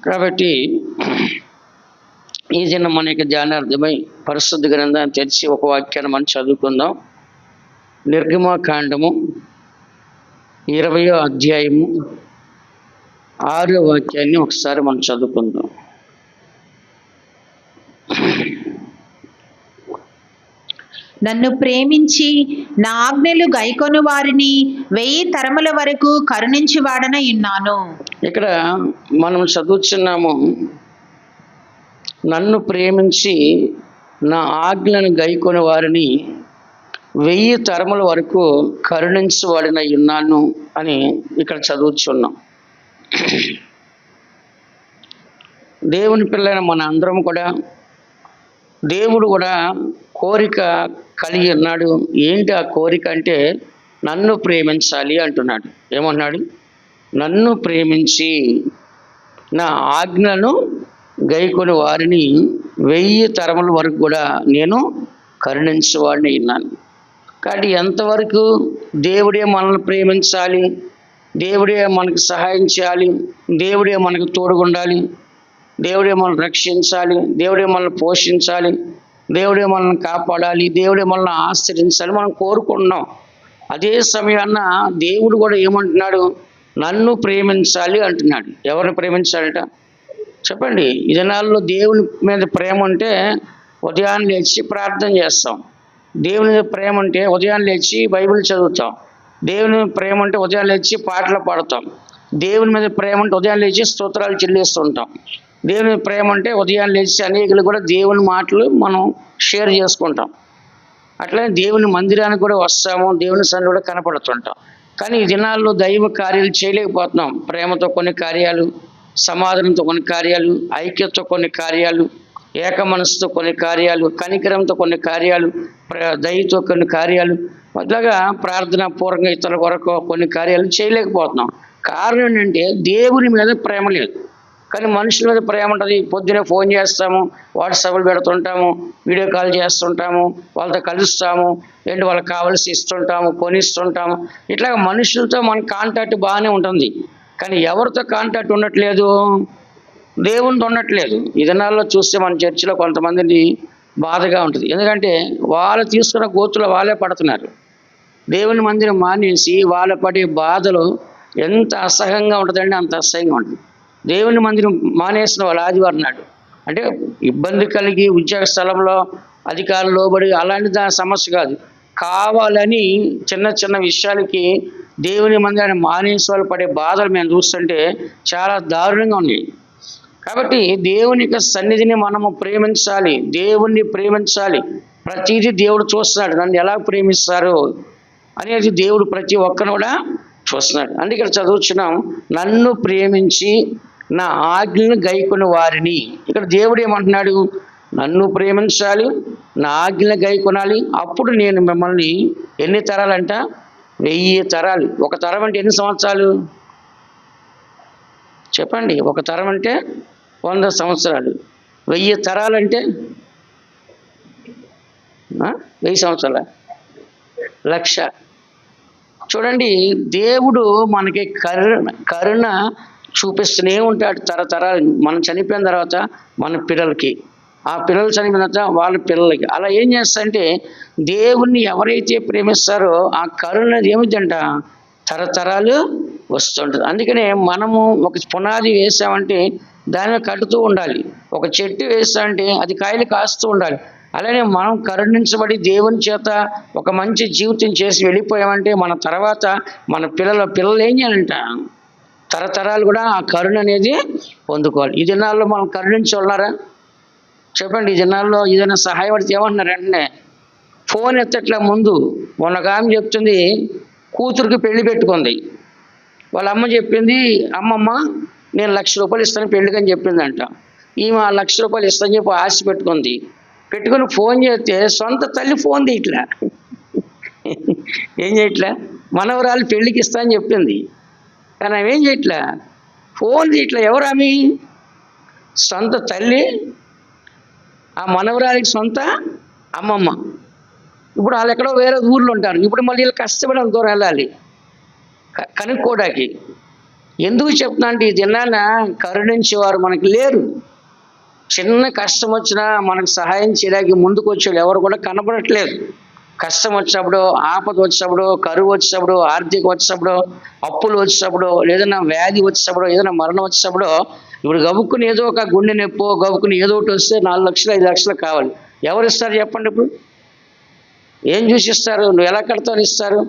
కాబట్టి ఈ దినం మన యొక్క ధ్యానార్థమై పరిశుద్ధ గ్రంథాన్ని తెరిచి ఒక వాక్యాన్ని మనం చదువుకుందాం. నిర్గమకాండము 20వ అధ్యాయము 6వ వాక్యాన్ని ఒకసారి మనం చదువుకుందాం. నన్ను ప్రేమించి నా ఆజ్ఞలు గైకొను వారిని 1000 తరముల వరకు కరుణించి వాడనై ఉన్నాను. ఇక్కడ మనం చదువుతున్నాము, నన్ను ప్రేమించి నా ఆజ్ఞలను గైకొని వారిని 1000 తరముల వరకు కరుణించి వాడనై ఉన్నాను అని ఇక్కడ చదువుతున్నాం. దేవుని పిల్లైన మన అందరం కూడా దేవుడు కూడా కోరిక కలిగి ఉన్నాడు. ఏంటి ఆ కోరిక అంటే, నన్ను ప్రేమించాలి అంటున్నాడు. ఏమన్నాడు? నన్ను ప్రేమించి నా ఆజ్ఞలను గైకొని వారిని 1000 తరముల వరకు కూడా నేను కరుణించేవాడిని ఉన్నాను. కాబట్టి ఎంతవరకు దేవుడే మనల్ని ప్రేమించాలి, దేవుడే మనకు సహాయం చేయాలి, దేవుడే మనకు తోడుగుండాలి, దేవుడే మనల్ని రక్షించాలి, దేవుడే మనల్ని పోషించాలి, దేవుడే మనల్ని కాపాడాలి, దేవుడే మనల్ని ఆశ్రయించాలి మనం కోరుకుంటున్నాం. అదే సమయాన్న దేవుడు కూడా ఏమంటున్నాడు? నన్ను ప్రేమించాలి అంటున్నాడు. ఎవరిని ప్రేమించాలట చెప్పండి. ఈ దినాల్లో దేవుని మీద ప్రేమ అంటే ఉదయాన్నే లేచి ప్రార్థన చేస్తాం. దేవుని మీద ప్రేమ అంటే ఉదయాన్నే లేచి బైబిల్ చదువుతాం. దేవుని మీద ప్రేమ అంటే ఉదయాన్నే లేచి పాటలు పాడతాం. దేవుని మీద ప్రేమ అంటే ఉదయాన్నే లేచి స్తోత్రాలు చెల్లిస్తుంటాం. దేవుని ప్రేమ అంటే ఉదయాన్నే లేచి అనేకులు కూడా దేవుని మాటలు మనం షేర్ చేసుకుంటాం. అట్లనే దేవుని మందిరానికి కూడా వస్తాము, దేవుని సన్నిధిలో కూడా కనపడుతుంటాం. కానీ ఈ దినాల్లో దైవ కార్యాలు చేయలేకపోతున్నాం. ప్రేమతో కొన్ని కార్యాలు, సమాధానంతో కొన్ని కార్యాలు, ఐక్యతతో కొన్ని కార్యాలు, ఏక మనసుతో కొన్ని కార్యాలు, కనికరంతో కొన్ని కార్యాలు, దయతో కొన్ని కార్యాలు, అట్లాగా ప్రార్థనా పూర్వకంగా ఇతరుల కొరకు కొన్ని కార్యాలు చేయలేకపోతున్నాం. కారణం ఏంటంటే దేవుని మీద ప్రేమ లేదు. కానీ మనుషుల మీద ప్రేమ ఉంటుంది. పొద్దునే ఫోన్ చేస్తాము, వాట్సాప్లు పెడుతుంటాము, వీడియో కాల్ చేస్తుంటాము, వాళ్ళతో కలుస్తాము, ఏంటి వాళ్ళకి కావాల్సి ఇస్తుంటాము, కొనిస్తుంటాము. ఇట్లా మనుషులతో మన కాంటాక్ట్ బాగానే ఉంటుంది. కానీ ఎవరితో కాంటాక్ట్ ఉండట్లేదు? దేవునితో ఉండట్లేదు. ఈ దినాల్లో చూస్తే మన చర్చిలో కొంతమందిని బాధగా ఉంటుంది. ఎందుకంటే వాళ్ళు తీసుకున్న గోతులు వాళ్ళే పడుతున్నారు. దేవుని మందిరం మానేసి వాళ్ళ పడే బాధలు ఎంత అసహ్యంగా ఉంటుందంటే అంత అసహ్యంగా ఉంటుంది. దేవుని మందిరం మానేసిన వాళ్ళు ఆదివారం నాడు అంటే ఇబ్బంది కలిగి ఉద్యోగ స్థలంలో అధికారులు లోబడి అలాంటి సమస్య కాదు, కావాలని చిన్న చిన్న విషయాలకి దేవుని మందిరాన్ని మానేసి వాళ్ళు పడే బాధలు మేము చూస్తుంటే చాలా దారుణంగా ఉన్నాయి. కాబట్టి దేవుని యొక్క సన్నిధిని మనము ప్రేమించాలి, దేవుణ్ణి ప్రేమించాలి. ప్రతిదీ దేవుడు చూస్తున్నాడు. నన్ను ఎలా ప్రేమిస్తారు అనేది దేవుడు ప్రతి ఒక్కరిని కూడా చూస్తున్నాడు. అందుకే ఇక్కడ చదువుతున్నాం, నన్ను ప్రేమించి నా ఆజ్ఞలను గైకొని వారిని. ఇక్కడ దేవుడు ఏమంటున్నాడు? నన్ను ప్రేమించాలి, నా ఆజ్ఞలను గైకొనాలి, అప్పుడు నేను మిమ్మల్ని ఎన్ని తరాలంట? 1000 తరాలు. ఒక తరం అంటే ఎన్ని సంవత్సరాలు చెప్పండి? ఒక తరం అంటే 100 సంవత్సరాలు. 1000 తరాలంటే 1000 సంవత్సరాల 1,00,000. చూడండి, దేవుడు మనకి కరుణ చూపిస్తూనే ఉంటాడు తరతరాలు. మనం చనిపోయిన తర్వాత మన పిల్లలకి, ఆ పిల్లలు చనిపోయిన తర్వాత వాళ్ళ పిల్లలకి. అలా ఏం చేస్తారంటే దేవుణ్ణి ఎవరైతే ప్రేమిస్తారో ఆ కరుణ ఏమిటంట తరతరాలు వస్తుంటుంది. అందుకనే మనము ఒక పునాది వేసామంటే దాన్ని కట్టుతూ ఉండాలి. ఒక చెట్టు వేస్తామంటే అది కాయలు కాస్తూ ఉండాలి. అలానే మనం కరుణించబడి దేవుని చేత ఒక మంచి జీవితం చేసి వెళ్ళిపోయామంటే మన తర్వాత మన పిల్లలు ఏం చేయాలంట? తరతరాలు కూడా ఆ కరుణ అనేది పొందుకోవాలి. ఈ దినాల్లో మనం కరుణించున్నారా చెప్పండి? ఈ దినాల్లో ఏదైనా సహాయపడితే ఏమంటున్నారు? వెంటనే ఫోన్ ఎత్తట్లే. ముందు మొన్న ఆమె చెప్తుంది, కూతురికి పెళ్లి పెట్టుకుంది. వాళ్ళ అమ్మ చెప్పింది, అమ్మమ్మ నేను 1,00,000 రూపాయలు ఇస్తాను పెళ్ళికని చెప్పిందంట. ఈమె 1,00,000 రూపాయలు ఇస్తాను చెప్పి ఆశ పెట్టుకుని ఫోన్ చేస్తే సొంత తల్లి ఫోన్ తీయట్లా. ఏం చేయట్లా? మనవరాలు పెళ్ళికి ఇస్తా అని చెప్పింది, కానీ ఆమె ఏం చేయట్లా? ఫోన్ తీయట్లా. ఎవరు ఆమె? సొంత తల్లి, ఆ మనవరాలికి సొంత అమ్మమ్మ. ఇప్పుడు వాళ్ళు ఎక్కడో వేరే ఊర్లో ఉంటారు. ఇప్పుడు మళ్ళీ వీళ్ళు కష్టపడి అంత దూరం వెళ్ళాలి కనుక్కోవడానికి. ఎందుకు చెప్తున్నా అంటే ఈ దినాన కరుణించేవారు మనకి లేరు. చిన్న కష్టం వచ్చినా మనకు సహాయం చేయడానికి ముందుకు వచ్చేవాళ్ళు ఎవరు కూడా కనబడట్లేదు. కష్టం వచ్చినప్పుడు, ఆపద వచ్చినప్పుడు, కరువు వచ్చినప్పుడు, ఆర్థిక వచ్చినప్పుడు, అప్పులు వచ్చినప్పుడు, ఏదైనా వ్యాధి వచ్చినప్పుడు, ఏదైనా మరణం వచ్చినప్పుడు, ఇప్పుడు గబుక్కుని ఏదో ఒక గుండె నొప్పో గబుక్కుని ఏదో ఒకటి వస్తే 4 లక్షలు 5 లక్షలు కావాలి. ఎవరు ఇస్తారు చెప్పండి? ఇప్పుడు ఏం చూసి ఇస్తారు? నువ్వు ఎలా కడతావు ఇస్తారు?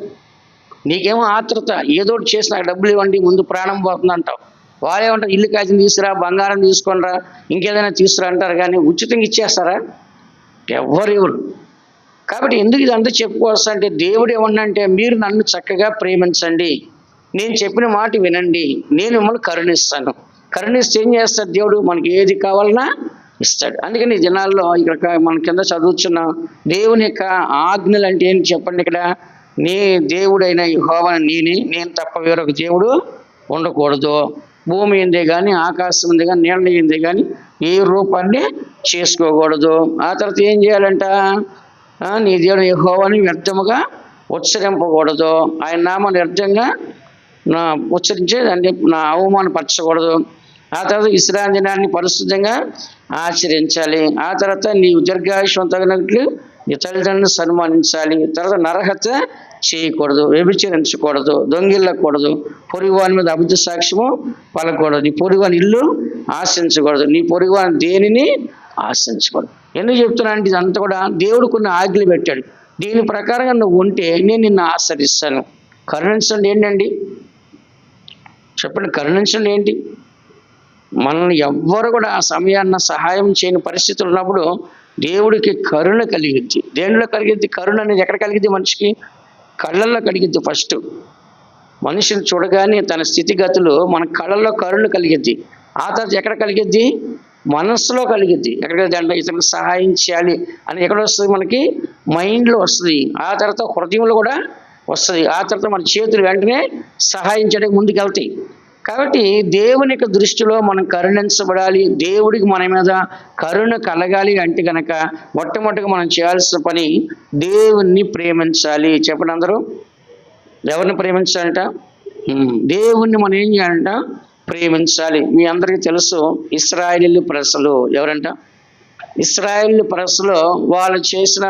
నీకేమో ఆతృత, ఏదో ఒకటి చేసి నాకు డబ్బులు ఇవ్వండి, ముందు ప్రాణం పోతుంది అంటావు. వాళ్ళేమంటారు, ఇల్లు కాసిన తీసుకురా, బంగారం తీసుకొనిరా, ఇంకేదైనా తీసుకురా అంటారు. కానీ ఉచితంగా ఇచ్చేస్తారా? ఎవరు ఇవ్వరు. కాబట్టి ఎందుకు ఇదంతా చెప్పుకోవచ్చు అంటే, దేవుడు ఏమన్నంటే మీరు నన్ను చక్కగా ప్రేమించండి, నేను చెప్పిన మాట వినండి, నేను మిమ్మల్ని కరుణిస్తాను. కరుణిస్తే ఏం చేస్తాడు దేవుడు? మనకి ఏది కావాలన్నా ఇస్తాడు. అందుకని ఈ దినాల్లో ఇక్కడ మన కింద చదువుతున్న దేవుని యొక్క ఆజ్ఞలు అంటే ఏంటి చెప్పండి. ఇక్కడ నీ దేవుడైన యెహోవాను నేనే, నేను తప్ప వేరొక దేవుడు ఉండకూడదు. భూమి ఏందే కానీ, ఆకాశం ఉంది కానీ, నీళ్ళ ఏందే కానీ ఏ రూపాన్ని చేసుకోకూడదు. ఆ తర్వాత ఏం చేయాలంట? నీ దేవుడు యెహోవాని వ్యర్థముగా ఉచ్చరింపకూడదు. ఆయన నామాన్ని వ్యర్థంగా ఉచ్చరించే దాన్ని అవమానపరచకూడదు. ఆ తర్వాత విశ్రాంతి దినాన్ని పరిశుద్ధంగా ఆచరించాలి. ఆ తర్వాత నీ దీర్ఘాయుష్యం తగినట్లు నీ తల్లిదండ్రులను సన్మానించాలి. తర్వాత నరహత్య చేయకూడదు, వ్యభిచరించకూడదు, దొంగిల్లకూడదు, పొరుగువాని మీద అబద్ధ సాక్ష్యము పలకూడదు, నీ పొరుగువాని ఇల్లు ఆశించకూడదు, నీ పొరుగువాని దేనిని ఆశించకూడదు. ఎందుకు చెప్తున్నా అంటే ఇదంతా కూడా దేవుడు కొన్ని ఆజ్ఞలు పెట్టాడు. దీని ప్రకారంగా నువ్వు ఉంటే నేను నిన్ను ఆశ్రయిస్తాను. కరుణించండి ఏంటండి చెప్పండి? కరుణించండి ఏంటి? మనల్ని ఎవ్వరు కూడా ఆ సమయాన్న సహాయం చేయని పరిస్థితులు ఉన్నప్పుడు దేవుడికి కరుణ కలిగిద్ది. దేనిలో కలిగిద్ది? కరుణ అనేది ఎక్కడ కలిగిద్ది? మనిషికి కళ్ళల్లో కలిగిద్ది. ఫస్ట్ మనిషిని చూడగానే తన స్థితిగతులు మన కళ్ళల్లో కరుణ కలిగిద్ది. ఆ తర్వాత ఎక్కడ కలిగిద్ది? మనస్సులో కలిగిద్ది. ఎక్కడ అంటే ఇతరులకు సహాయం చేయాలి అని ఎక్కడ వస్తుంది? మనకి మైండ్లో వస్తుంది. ఆ తర్వాత హృదయంలో కూడా వస్తుంది. ఆ తర్వాత మన చేతులు వెంటనే సహాయం చేయడానికి ముందుకు వెళ్తాయి. కాబట్టి దేవుని యొక్క దృష్టిలో మనం కరుణించబడాలి, దేవుడికి మన మీద కరుణ కలగాలి అంటే కనుక మొట్టమొదటిగా మనం చేయాల్సిన పని దేవుణ్ణి ప్రేమించాలి. చెప్పండి అందరూ. ఎవరిని ప్రేమించాలంట? దేవుణ్ణి మనం ఏం చేయాలంట? ప్రేమించాలి. మీ అందరికీ తెలుసు ఇశ్రాయేలు ప్రజలు ఎవరంట? ఇశ్రాయేలు ప్రజలు వాళ్ళు చేసిన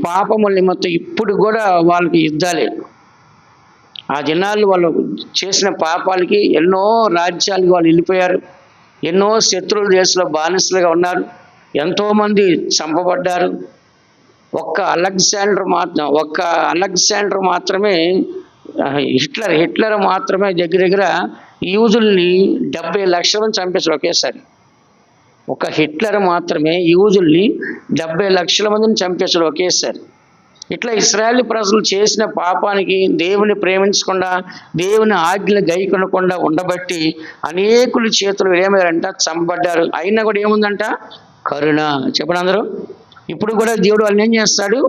పాపముల నిమిత్తం ఇప్పుడు కూడా వాళ్ళకి యుద్ధాలే. ఆ దినాలు వాళ్ళు చేసిన పాపాలకి ఎన్నో రాజ్యాలకు వాళ్ళు వెళ్ళిపోయారు. ఎన్నో శత్రువుల దేశంలో బానిసలుగా ఉన్నారు. ఎంతోమంది చంపబడ్డారు. ఒక్క అలెగ్జాండర్ మాత్రమే హిట్లర్ మాత్రమే దగ్గర యూదుల్ని 70 లక్షల మంది చంపేశారు ఒకేసారి. ఒక హిట్లర్ మాత్రమే యూదుల్ని 70 లక్షల మందిని చంపేశాడు ఒకేసారి. ఇట్లా ఇశ్రాయేలు ప్రజలు చేసిన పాపానికి దేవుని ప్రేమించకుండా, దేవుని ఆజ్ఞలు గైకొనకుండా ఉండబట్టి అనేకుల చేతులు ఏమయ్యారంట? చంపబడ్డారు. అయినా కూడా ఏముందంట? కరుణ. చెప్పండి అందరూ. ఇప్పుడు కూడా దేవుడు వాళ్ళని ఏం చేస్తాడు?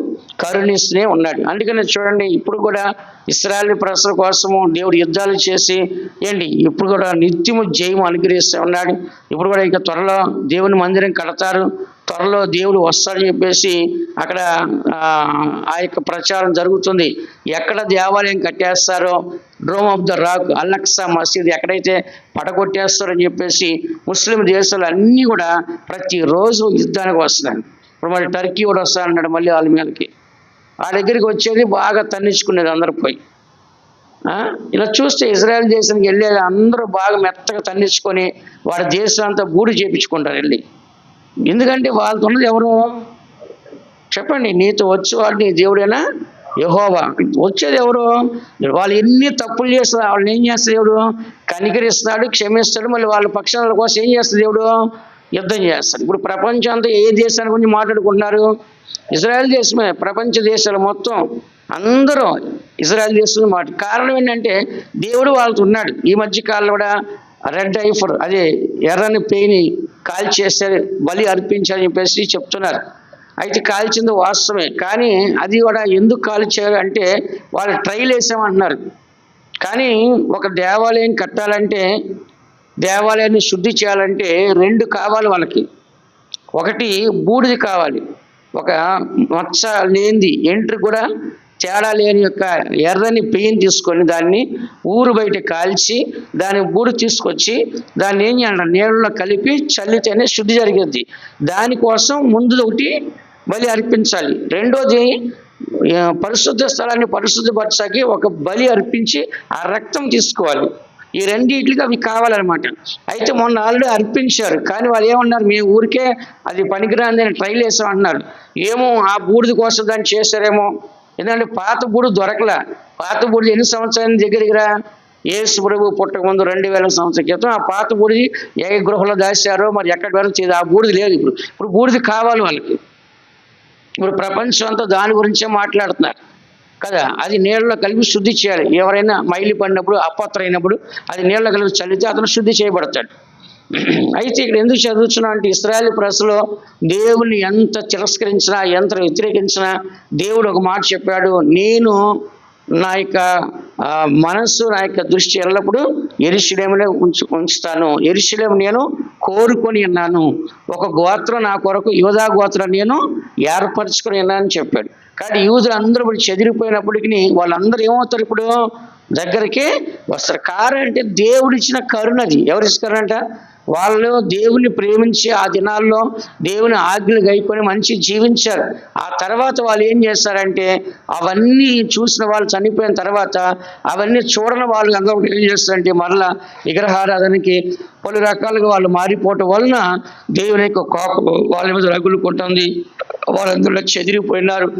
కరుణిస్తూనే ఉన్నాడు. అందుకని చూడండి, ఇప్పుడు కూడా ఇశ్రాయేలు ప్రజల కోసము దేవుడు యుద్ధాలు చేసి ఇప్పుడు కూడా నిత్యము జయము అనుగ్రహిస్తూ ఉన్నాడు. ఇప్పుడు కూడా ఇక త్వరలో దేవుని మందిరం కడతారు, త్వరలో దేవుడు వస్తాడని చెప్పేసి అక్కడ ఆ యొక్క ప్రచారం జరుగుతుంది. ఎక్కడ దేవాలయం కట్టేస్తారో, డ్రోమ్ ఆఫ్ ద రాక్, అల్-అక్సా మసీద్ ఎక్కడైతే పడగొట్టేస్తారని చెప్పేసి ముస్లిం దేశాలు అన్నీ కూడా ప్రతిరోజు యుద్ధానికి వస్తున్నాయి. ఇప్పుడు టర్కీ కూడా వస్తానన్నాడు మళ్ళీ వాళ్ళ మీదకి. ఆ దగ్గరికి వచ్చేది బాగా తన్నించుకునేది అందరు పోయి. ఇలా చూస్తే ఇజ్రాయెల్ దేశానికి వెళ్ళేది అందరూ బాగా మెత్తగా తన్నించుకొని వాడి దేశం అంతా బూడి చేయించుకుంటారు వెళ్ళి. ఎందుకంటే వాళ్ళతో ఉన్నది ఎవరు చెప్పండి? నీతో వచ్చేవాడు నీ దేవుడైనా యెహోవా. వచ్చేది ఎవరు? వాళ్ళు ఎన్ని తప్పులు చేస్తారు, వాళ్ళని ఏం చేస్తాడు దేవుడు? కనికరిస్తాడు, క్షమిస్తాడు. మళ్ళీ వాళ్ళ పక్షాల కోసం ఏం చేస్తాడు దేవుడు? యుద్ధం చేస్తాడు. ఇప్పుడు ప్రపంచం అంతా ఏ దేశాన్ని గురించి మాట్లాడుకుంటున్నారు? ఇజ్రాయెల్ దేశమే. ప్రపంచ దేశాలు మొత్తం అందరూ ఇజ్రాయెల్ దేశం కారణం ఏంటంటే దేవుడు వాళ్ళతో ఉన్నాడు. ఈ మధ్య కాలంలో కూడా రెడ్ ఐఫర్, అదే ఎర్రని పేని కాల్చేస్తారు, బలి అర్పించాలని చెప్పేసి చెప్తున్నారు. అయితే కాల్చింది వాస్తవమే, కానీ అది కూడా ఎందుకు కాల్చారు అంటే వాళ్ళు ట్రైల్ వేసామంటున్నారు. కానీ ఒక దేవాలయం కట్టాలంటే, దేవాలయాన్ని శుద్ధి చేయాలంటే 2 కావాలి వాళ్ళకి. ఒకటి బూడిది కావాలి, ఒక మచ్చ లేనిది ఎంట్రీ కూడా తేడా లేని యొక్క ఎర్రని పెయిన్ తీసుకొని దాన్ని ఊరు బయట కాల్చి దాని బూడి తీసుకొచ్చి దాన్ని ఏం చేయాలి, నీళ్ళలో కలిపి చల్లితేనే శుద్ధి జరిగింది. దానికోసం ముందు ఒకటి బలి అర్పించాలి. రెండోది పరిశుద్ధ స్థలాన్ని పరిశుద్ధపరచాకి ఒక బలి అర్పించి ఆ రక్తం తీసుకోవాలి. ఈ రెండింటికి అవి కావాలన్నమాట. అయితే మొన్న ఆల్రెడీ అర్పించారు, కానీ వాళ్ళు ఏమన్నారు, మేము ఊరికే అది పనికిరాంది అని ట్రైల్ వేసామంటున్నారు. ఏమో ఆ బూడిద కోసం దాన్ని చేశారేమో. ఎందుకంటే పాత బూడిద దొరకలా. పాత బూడిద ఎన్ని సంవత్సరాల దగ్గరగా యేసు ప్రభు పుట్టక ముందు 2000 సంవత్సరాల క్రితం ఆ పాత బూడిది ఏ గృహలో దాచారో మరి ఎక్కడ వరకు ఆ బూడిద లేదు. ఇప్పుడు బూడిద కావాలి వాళ్ళకి. ఇప్పుడు ప్రపంచం అంతా దాని గురించే మాట్లాడుతున్నారు కదా. అది నీళ్ళలో కలిపి శుద్ధి చేయాలి. ఎవరైనా మైలి పడినప్పుడు అపత్ర అయినప్పుడు అది నీళ్ళలో కలిపి చల్లితే అతను శుద్ధి చేయబడతాడు. అయితే ఇక్కడ ఎందుకు చదువుతున్నా అంటే, ఇశ్రాయేలు ప్రజలు దేవుని ఎంత తిరస్కరించినా ఎంత వ్యతిరేకించినా దేవుడు ఒక మాట చెప్పాడు, నేను నా యొక్క మనస్సు నా యొక్క దృష్టి ఎల్లప్పుడూ యెరూషలేములో ఉంచుతాను. యెరూషలేము నేను కోరుకొని ఉన్నాను. ఒక గోత్రం నా కొరకు యూదా గోత్రం నేను ఏర్పరచుకొని ఉన్నానని చెప్పాడు. కానీ యూదులు అందరూ ఇప్పుడు చెదిరిపోయినప్పటికీ వాళ్ళందరూ ఏమవుతారు, ఇప్పుడు దగ్గరికి వస్తారు. కారణం అంటే దేవుడిచ్చిన కరుణది. ఎవరిచ్చిన కరుణ అంట, వాళ్ళు దేవుని ప్రేమించి ఆ దినాల్లో దేవుని ఆజ్ఞలు గైకొని మంచి జీవించారు. ఆ తర్వాత వాళ్ళు ఏం చేస్తారంటే, అవన్నీ చూసిన వాళ్ళు చనిపోయిన తర్వాత అవన్నీ చూడని వాళ్ళు అందరూ ఏం చేస్తారంటే మరలా విగ్రహారాధనకి పలు రకాలుగా వాళ్ళు మారిపోవటం వలన దేవుని యొక్క కోపం వాళ్ళ మీద రగులుకుంటుంది. వాళ్ళందరూ చెదిరిపోయినారు.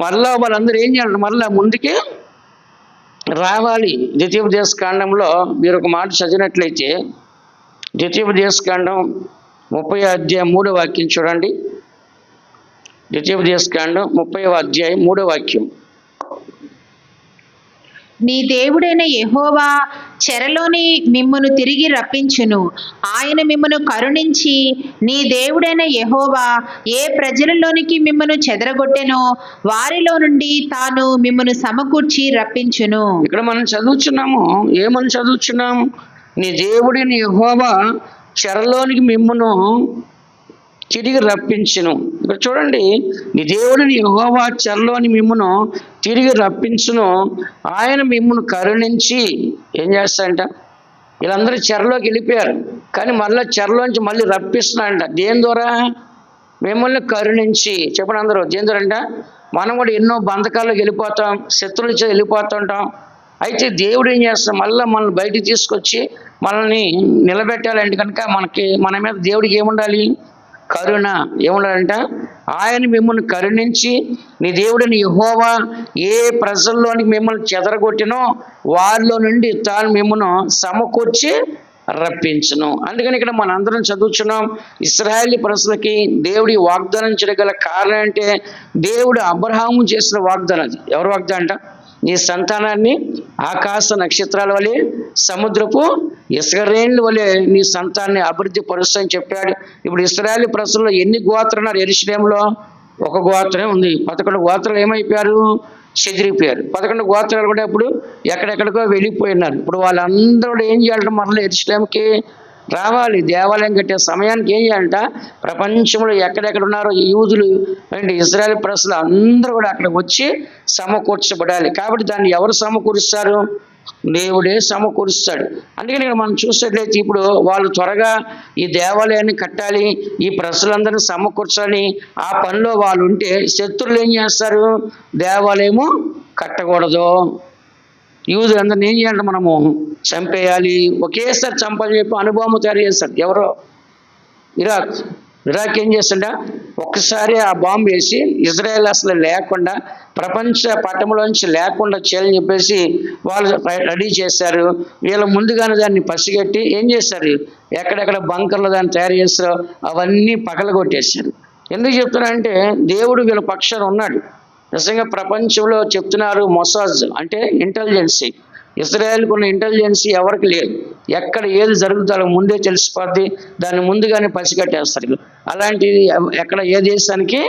మరలా వాళ్ళందరూ ఏం చేయాలి, మరలా ముందుకే రావాలి. ద్వితీయోపదేశకాండంలో మీరు ఒక మాట చదివినట్లయితే, ద్వితీయోపదేశకాండం 30వ అధ్యాయం 3వ వాక్యం చూడండి. ద్వితీయోపదేశకాండం 30వ అధ్యాయం 3వ వాక్యం. నీ దేవుడైన యెహోవా చెరలోని మిమ్మును తిరిగి రప్పించును. ఆయన మిమ్మును కరుణించి నీ దేవుడైన యెహోవా ఏ ప్రజలలోనికి మిమ్మును చెదరగొట్టెనో వారిలో నుండి తాను మిమ్మును సమకూర్చి రప్పించును. ఇక్కడ మనం చదువుతున్నాము, ఏమని చదువుతున్నాము, నీ దేవుడైన యెహోవా చెరలోనికి మిమ్మును తిరిగి రప్పించును. ఇక్కడ చూడండి, నీ దేవుడిని యెహోవా చెరలోని మిమ్మును తిరిగి రప్పించును. ఆయన మిమ్మును కరుణించి ఏం చేస్తాడంట, వీళ్ళందరూ చెరలోకి వెళ్ళిపోయారు కానీ మళ్ళీ చెరలోంచి మళ్ళీ రప్పిస్తున్నాడంట. దేని ద్వారా, మిమ్మల్ని కరుణించి. చెప్పండి అందరూ, దేని ద్వారా అంట, మనం కూడా ఎన్నో బంధకాల్లోకి వెళ్ళిపోతాం, శత్రువుల చేత వెళ్ళిపోతుంటాం. అయితే దేవుడు ఏం చేస్తాం, మళ్ళీ మనల్ని బయటికి తీసుకొచ్చి మనల్ని నిలబెట్టాలంటే కనుక మన మీద దేవుడికి ఏముండాలి, కరుణ. ఏముండాలంట, ఆయన మిమ్మల్ని కరుణించి నీ దేవుడిని యెహోవా ఏ ప్రజల్లోనికి మిమ్మల్ని చెదరగొట్టినో వారిలో నుండి తాను మిమ్మల్ని సమకూర్చి రప్పించును. అందుకని ఇక్కడ మన అందరం చదువుతున్నాం, ఇశ్రాయేలు ప్రజలకి దేవుడి వాగ్దానం చేయగల కారణం అంటే, దేవుడు అబ్రహాము చేసిన వాగ్దానం. అది ఎవరు వాగ్దానం అంట, నీ సంతానాన్ని ఆకాశ నక్షత్రాల వలె సముద్రపు ఇసుక రేణుల వలె నీ సంతానాన్ని అభివృద్ధి పరుస్తని చెప్పాడు. ఇప్పుడు ఇశ్రాయేలు ప్రజల్లో ఎన్ని గోత్రాలు ఉన్నారు, యెరూషలేములో ఒక గోత్రమే ఉంది. 11 గోత్రాలు ఏమైపోయారు, చెదిరిపోయారు. 11 గోత్రాలు కూడా ఇప్పుడు ఎక్కడెక్కడికో వెళ్ళిపోయినారు. ఇప్పుడు వాళ్ళందరూ ఏం చేయాలంటే మరలా యెరూషలేముకి రావాలి. దేవాలయం కట్టే సమయానికి ఏం చేయాలంట, ప్రపంచంలో ఎక్కడెక్కడ ఉన్నారో యూదులు అండ్ ఇశ్రాయేలు ప్రజలు అందరూ కూడా అక్కడికి వచ్చి సమకూర్చబడాలి. కాబట్టి దాన్ని ఎవరు సమకూరుస్తారు, దేవుడే సమకూరుస్తాడు. అందుకని మనం చూసినట్లయితే ఇప్పుడు వాళ్ళు త్వరగా ఈ దేవాలయాన్ని కట్టాలి, ఈ ప్రజలందరినీ సమకూర్చాలి, ఆ పనిలో వాళ్ళు ఉంటే శత్రువులు ఏం చేస్తారు, దేవాలయము కట్టకూడదు, యూదులందరినీ ఏం చేయాలంటే మనము చంపేయాలి, ఒకేసారి చంపాలని చెప్పి అనుభవం తయారు చేస్తారు. ఎవరో ఇరాక్ ఏం చేస్తుండ, ఒక్కసారి ఆ బాంబు వేసి ఇజ్రాయెల్ అసలు లేకుండా ప్రపంచ పట్టణంలోంచి లేకుండా చేయాలని చెప్పేసి వాళ్ళు రెడీ చేశారు. వీళ్ళు ముందుగానే దాన్ని పసిగట్టి ఏం చేస్తారు, ఎక్కడెక్కడ బంకర్లు దాన్ని తయారు చేస్తారో అవన్నీ పగలగొట్టేశారు. ఎందుకు చెప్తున్నారంటే దేవుడు వీళ్ళ పక్షాన ఉన్నాడు. నిజంగా ప్రపంచంలో చెప్తున్నారు, మొసాద్ అంటే ఇంటెలిజెన్సీ, ఇజ్రాయెల్కు ఉన్న ఇంటెలిజెన్సీ ఎవరికి లేదు. ఎక్కడ ఏది జరుగుతుందో ముందే తెలిసిపోద్ది, దాన్ని ముందుగానే పసిగట్టేస్తారు. అలాంటిది ఎక్కడ ఏ దేశానికి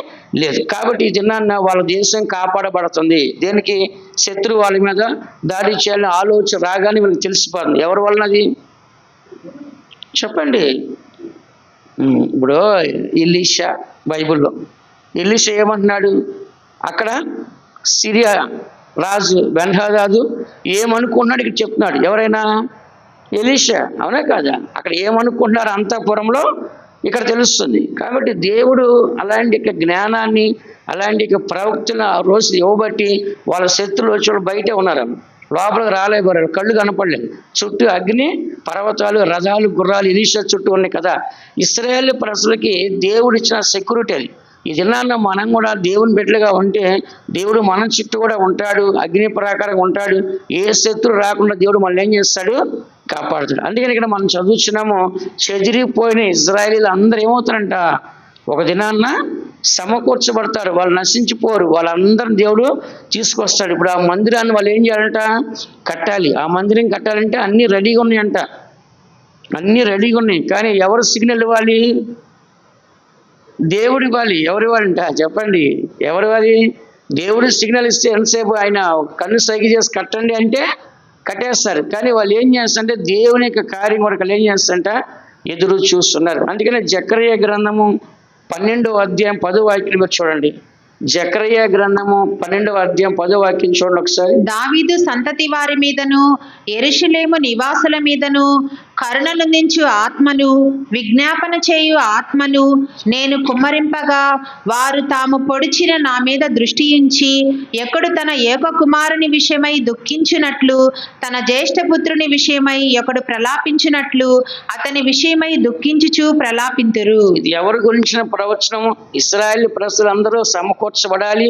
లేదు. కాబట్టి ఈ దినాన్న వాళ్ళ దేశం కాపాడబడుతుంది. దేనికి, శత్రువు వాళ్ళ మీద దాడి చేయాలని ఆలోచన రాగానే వీళ్ళకి తెలిసిపోతుంది. ఎవరి వలనది చెప్పండి. ఇప్పుడు ఎలీషా, బైబిల్లో ఎలీషా ఏమంటున్నాడు, అక్కడ సిరియా రాజు బెన్హదదు ఏమనుకున్నాడు ఇక్కడ చెప్తున్నాడు. ఎవరైనా? ఎలీషా. అవునా కాదా? అక్కడ ఏమనుకుంటున్నారు అంతఃపురంలో ఇక్కడ తెలుస్తుంది. కాబట్టి దేవుడు అలాంటి జ్ఞానాన్ని, అలాంటి ప్రవక్తల ఆ రోజు ఇవ్వబట్టి వాళ్ళ శత్రువులు వచ్చి బయటే ఉన్నారు, లోపలికి రాలేకపోయారు, కళ్ళు కనపడలేదు. చుట్టూ అగ్ని పర్వతాలు, రథాలు, గుర్రాలు ఎలీషా చుట్టూ ఉన్నాయి కదా. ఇశ్రాయేలు ప్రజలకి దేవుడు ఇచ్చిన సెక్యూరిటీ అది. ఈ దినాన్న మనం కూడా దేవుని బిడ్డలుగా ఉంటే దేవుడు మన చుట్టూ కూడా ఉంటాడు, అగ్ని ప్రకారంగా ఉంటాడు. ఏ శత్రువు రాకుండా దేవుడు మళ్ళీ ఏం చేస్తాడు? కాపాడుతాడు. అందుకని ఇక్కడ మనం చదువుతున్నాము, చెదిరిపోయిన ఇజ్రాయేలీలు అందరూ ఏమవుతారంట? ఒక దినాన్న సమకూర్చబడతారు, వాళ్ళు నశించిపోరు, వాళ్ళందరిని దేవుడు తీసుకొస్తాడు. ఇప్పుడు ఆ మందిరాన్ని వాళ్ళు ఏం చేయాలంట? కట్టాలి. ఆ మందిరం కట్టాలంటే అన్నీ రెడీగా ఉన్నాయంట, అన్నీ రెడీగా ఉన్నాయి. కానీ ఎవరు సిగ్నల్ ఇవ్వాలి? దేవుడు ఇవ్వాలి. ఎవరు ఇవ్వాలంట? చెప్పండి, ఎవరు ఇవ్వాలి? దేవుడు సిగ్నల్ ఇస్తే ఎంతసేపు ఆయన కన్ను సైకి చేసి కట్టండి అంటే కట్టేస్తారు. కానీ వాళ్ళు ఏం చేస్తారంటే దేవుని యొక్క కార్యం కొరకు ఏం చేస్తారంట? ఎదురు చూస్తున్నారు. అందుకని జకర్యా గ్రంథము 12వ అధ్యాయం 10వ వాక్యం చూడండి. జకర్యా గ్రంథము 12వ అధ్యాయం 10వ వాక్యం చూడండి ఒకసారి. దావీదు సంతతి వారి మీదను యెరూషలేము నివాసుల మీదను కరుణనుందించు ఆత్మను, విజ్ఞాపన చేయు ఆత్మను నేను కుమ్మరింపగా వారు తాము పొడిచిన నా మీద దృష్టి ఉంచి ఒకడు తన ఏక కుమారుని విషయమై దుఃఖించునట్లు, తన జ్యేష్ఠపుత్రుని విషయమై ఒకడు ప్రలాపించినట్లు అతని విషయమై దుఃఖించుచు ప్రలాపింతురు. ఇది ఎవరి గురించిన ప్రవచనము? ఇశ్రాయేలు ప్రజలందరూ సమకూర్చబడాలి.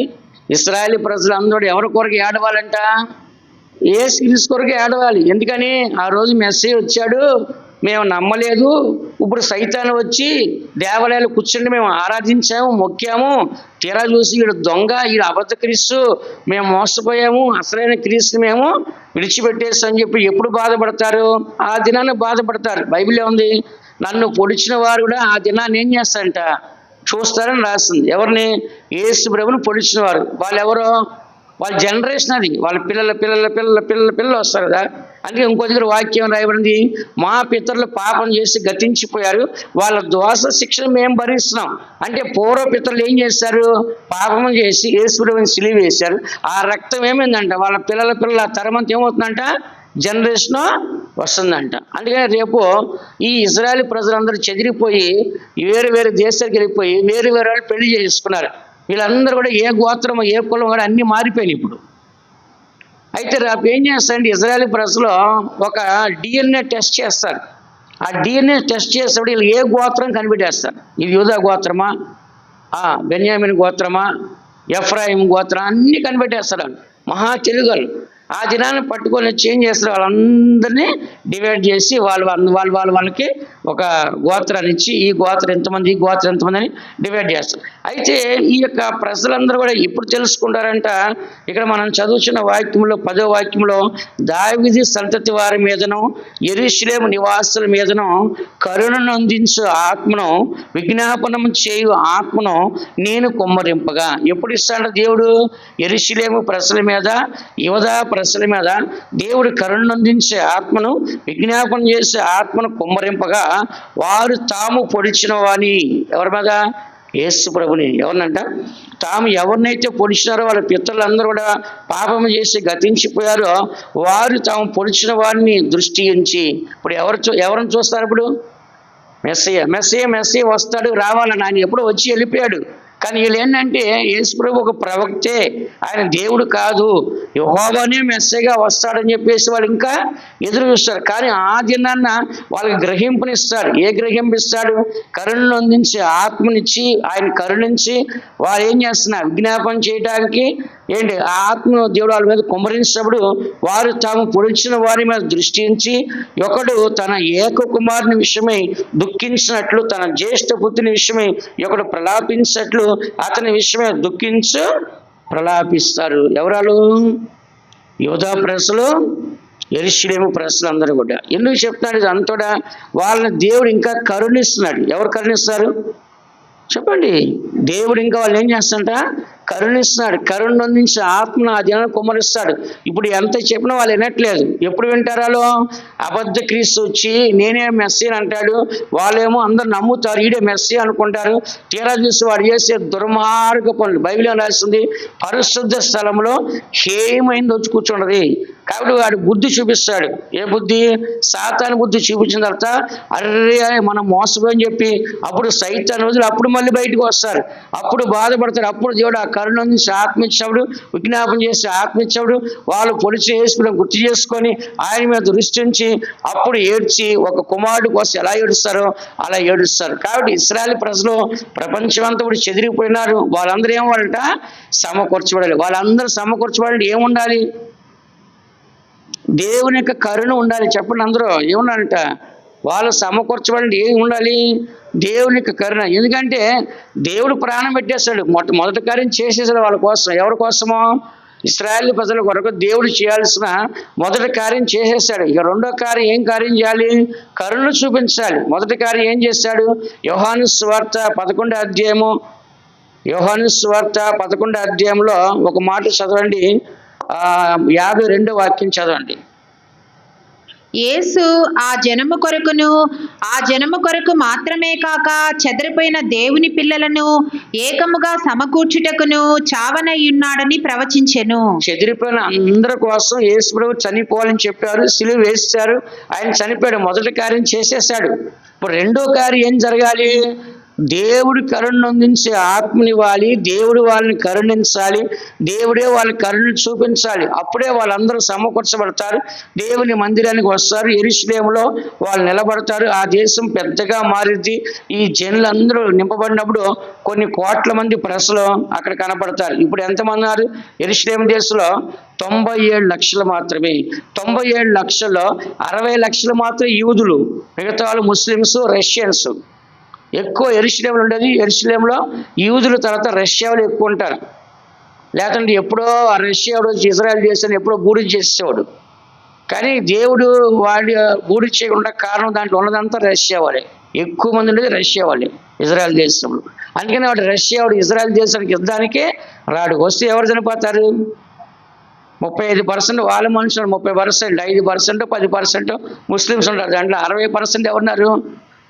ఇశ్రాయేలు ప్రజలందరూ ఎవరి కొరకు ఏడవాలంట? యేసుక్రీస్తు కొరకు ఏడవాలి. ఎందుకని? ఆ రోజు మెస్సీయ వచ్చాడు, మేము నమ్మలేదు, ఇప్పుడు సైతాను వచ్చి దేవాలయాలు కూర్చుండి మేము ఆరాధించాము, మొక్కాము, తీరా చూసి వీడు దొంగ, వీడు అబద్ధ క్రీస్తు, మేము మోసపోయాము, అసలైన క్రీస్తుని మేము విడిచిపెట్టేస్తామని చెప్పి ఎప్పుడు బాధపడతారు? ఆ దినాన్ని బాధపడతారు. బైబిల్లో ఉంది, నన్ను పొడిచిన వారు కూడా ఆ దినాన్ని ఏం చేస్తారంట? చూస్తారని రాస్తుంది. ఎవరిని? యేసు ప్రభువుని పొడిచిన వారు. వాళ్ళు ఎవరో? వాళ్ళ జనరేషన్ అది, వాళ్ళ పిల్లల పిల్లల పిల్లల పిల్లల పిల్లలు వస్తారు కదా. అందుకే ఇంకో దగ్గర వాక్యం రాయబడింది, మా పితరులు పాపం చేసి గతించిపోయారు, వాళ్ళ దోష శిక్షను మేము భరిస్తున్నాం. అంటే పూర్వ పితరులు ఏం చేశారు? పాపం చేసి యేసు ప్రభువుని సిలువ వేశారు. ఆ రక్తం ఏమైందంట? వాళ్ళ పిల్లల పిల్లల తరమంతా ఏమవుతుందంట? జనరేషన్ వస్తుందంట. అందుకని రేపు ఈ ఇజ్రాయేల్ ప్రజలందరూ చెదిరిపోయి వేరు వేరు దేశాలకు వెళ్ళిపోయి వేరు వేరే వాళ్ళు పెళ్లి చేసుకున్నారు. వీళ్ళందరూ కూడా ఏ గోత్రం ఏ కులం కూడా అన్నీ మారిపోయినాయి ఇప్పుడు. అయితే రేపు ఏం చేస్తారంటే ఇజ్రాయేల్ ప్రజలు ఒక DNA టెస్ట్ చేస్తారు. ఆ DNA టెస్ట్ చేసేప్పుడు వీళ్ళు ఏ గోత్రం కనిపెట్టేస్తారు. ఇది యూదా గోత్రమా, బెన్యామిన్ గోత్రమా, ఎఫ్రాయిం గోత్రం అన్నీ కనిపెట్టేస్తారు. మహా తెలుగులు ఆ దినాన్ని పట్టుకొని చేంజ్ చేస్తారు. వాళ్ళందరినీ డివైడ్ చేసి వాళ్ళకి ఒక గోత్రాన్ని ఇచ్చి ఈ గోత్రం ఎంతమంది, ఈ గోత్రం ఎంతమంది అని డివైడ్ చేస్తారు. అయితే ఈ యొక్క ప్రజలందరూ కూడా ఇప్పుడు తెలుసుకుంటారంట. ఇక్కడ మనం చదువుతున్న వాక్యంలో 10వ వాక్యంలో దావీదు సంతతి వారి మీదను యెరూషలేము నివాసుల మీదను కరుణను అందించు ఆత్మను, విజ్ఞాపనం చేయు ఆత్మను నేను కుమ్మరింపగా. ఎప్పుడు ఇస్తాడు దేవుడు? యెరూషలేము ప్రజల మీద, యూదా ప్రజల మీద దేవుడు కరుణనందించే ఆత్మను, విజ్ఞాపన చేసే ఆత్మను కుమ్మరింపగా వారు తాము పొడిచిన వాని. ఎవరి మీద? యేసు ప్రభుని. ఎవరినంట? తాము ఎవరినైతే పొడిచినారో వాళ్ళ పితరులందరూ కూడా పాపం చేసి గతించిపోయారో వారు తాము పొడిచిన వారిని దృష్టి ఉంచి. ఇప్పుడు ఎవరిని చూస్తారు? ఇప్పుడు మెస్సయ్య వస్తాడు, రావాలని ఆయన ఎప్పుడో వచ్చి వెళ్ళిపోయాడు. కానీ వీళ్ళు ఏంటంటే యేసు ప్రభు ఒక ప్రవక్తే, ఆయన దేవుడు కాదు, యెహోవానే మెస్సయ్యగా వస్తాడని చెప్పేసి వాళ్ళు ఇంకా ఎదురు చూస్తారు. కానీ ఆ దినాన్న వాళ్ళకి గ్రహింపునిస్తాడు. ఏ గ్రహింపిస్తాడు? కరుణను అందించి ఆత్మనిచ్చి ఆయన కరుణించి వారు ఏం చేస్తున్నారు? విజ్ఞాపనం చేయడానికి ఏంటి ఆ ఆత్మను దేవుడు వాళ్ళ మీద కుమ్మరించినప్పుడు వారు తాము పొడిచిన వారి మీద దృష్టి ఉంచి ఒకడు తన ఏక కుమారుని విషయమై దుఃఖించినట్లు, తన జ్యేష్ఠ పుత్రుని విషయమై ఒకడు ప్రలాపించినట్లు అతని విషయమై దుఃఖించు ప్రలాపిస్తారు. ఎవరాలు? యూదా ప్రజలు, యెరూషలేము ప్రజలు అందరూ కూడా. ఎందుకు చెప్తున్నాడు ఇది అంతటా? వాళ్ళని దేవుడు ఇంకా కరుణిస్తున్నాడు. ఎవరు కరుణిస్తారు? చెప్పండి. దేవుడు ఇంకా వాళ్ళు ఏం చేస్తాడంట? కరుణిస్తున్నాడు. కరుణ అందించిన ఆత్మను ఆ జనాన్ని కుమ్మరిస్తాడు. ఇప్పుడు ఎంత చెప్పినా వాళ్ళు వినట్లేదు. ఎప్పుడు వింటారు వాళ్ళు? అబద్ధ క్రీస్తు వచ్చి నేనే మెస్సీ అంటాడు. వాళ్ళేమో అందరు నమ్ముతారు, ఈడే మెస్సీ అనుకుంటారు. తీరా చూసి వాడు చేసే దుర్మార్గ పనులు బైబిల్లో రాసింది, పరిశుద్ధ స్థలంలో హేయమైంది వచ్చి కూర్చున్నది. కాబట్టి వాడు బుద్ధి చూపిస్తాడు. ఏ బుద్ధి? సాతాను బుద్ధి చూపించిన తర్వాత అర్రే మనం మోసపోని చెప్పి అప్పుడు సైతాను రోజులు అప్పుడు మళ్ళీ బయటకు వస్తారు. అప్పుడు బాధపడతారు. అప్పుడు దేవుడు ఆ కరుణ నుంచి ఆత్మ ఇచ్చాడు, విజ్ఞాపన చేసి ఆత్మ ఇచ్చాడు. వాళ్ళు పొలిచి వేసుకుని గుర్తు చేసుకొని ఆయన మీద దృష్టించి అప్పుడు ఏడ్చి ఒక కుమారుడు కోసం ఎలా ఏడుస్తారో అలా ఏడుస్తారు. కాబట్టి ఇశ్రాయేలు ప్రజలు ప్రపంచమంతా కూడా చెదిరిపోయినారు. వాళ్ళందరూ ఏమవ్వాలంట? సమకూర్చబడాలి. వాళ్ళందరూ సమకూర్చబడాలి. ఏముండాలి? దేవుని యొక్క కరుణ ఉండాలి. చెప్పండి అందరూ ఏమున్నారంట? వాళ్ళు సమకూర్చబడి ఏమి ఉండాలి? దేవుని యొక్క కరుణ. ఎందుకంటే దేవుడు ప్రాణం పెట్టేశాడు. మొదటి కార్యం చేసేసాడు వాళ్ళ కోసం. ఎవరి కోసమో? ఇశ్రాయేలు ప్రజల కొరకు దేవుడు చేయాల్సిన మొదటి కార్యం చేసేసాడు. ఇక రెండో కార్యం ఏం కార్యం చేయాలి? కరుణ చూపించాలి. మొదటి కార్యం ఏం చేశాడు? యోహాను సువార్త 11వ అధ్యాయము, యోహాను సువార్త 11వ అధ్యాయంలో ఒక మాట చదవండి. 52వ వాక్యం చదవండి. యేసు ఆ జనము కొరకు మాత్రమే కాక చెదరిపోయిన దేవుని పిల్లలను ఏకముగా సమకూర్చుటకును చావనయ్యున్నాడని ప్రవచించెను. చెదిరిపోయిన అందరి కోసం యేసు ప్రభు చనిపోవాలని చెప్పారు. సిలువ వేశారు. ఆయన చనిపోయాడు. మొదటి కార్యం చేసేసాడు. ఇప్పుడు రెండో కార్యం ఏం జరగాలి? దేవుడు కరుణ అందించే ఆత్మనివ్వాలి. దేవుడు వాళ్ళని కరుణించాలి. దేవుడే వాళ్ళ కరుణ చూపించాలి. అప్పుడే వాళ్ళందరూ సమకూర్చబడతారు. దేవుని మందిరానికి వస్తారు. యెరూషలేములో వాళ్ళు నిలబడతారు. ఆ దేశం పెద్దగా మారిద్ది. ఈ జనులందరూ నింపబడినప్పుడు కొన్ని కోట్ల మంది ప్రజలు అక్కడ కనపడతారు. ఇప్పుడు ఎంతమంది ఉన్నారు యెరూషలేము దేశంలో? 97 లక్షలు మాత్రమే. 97 లక్షల్లో 60 లక్షలు మాత్రం యూదులు, మిగతా వాళ్ళు ముస్లిమ్స్, రష్యన్స్. ఎక్కువ యెరూషలేములో ఉండేది. యెరూషలేములో యూదుల తర్వాత రష్యా వాళ్ళు ఎక్కువ ఉంటారు. లేదంటే ఎప్పుడో ఆ రష్యా వచ్చి ఇజ్రాయెల్ దేశాన్ని ఎప్పుడో బూడి చేసేవాడు. కానీ దేవుడు వాడి బూడి చేయకుండా కారణం దాంట్లో ఉన్నదంతా రష్యా వాళ్ళే. ఎక్కువ మంది ఉండేది రష్యా వాళ్ళే ఇజ్రాయెల్ దేశంలో. అందుకని వాడు రష్యా వాడు ఇజ్రాయెల్ దేశానికి యుద్ధానికే రాడు. వస్తే ఎవరు చనిపోతారు? 35% వాళ్ళ మనుషులు, 30%, 5%, 10% ముస్లిమ్స్ ఉంటారు. దాంట్లో 60% ఎవరున్నారు?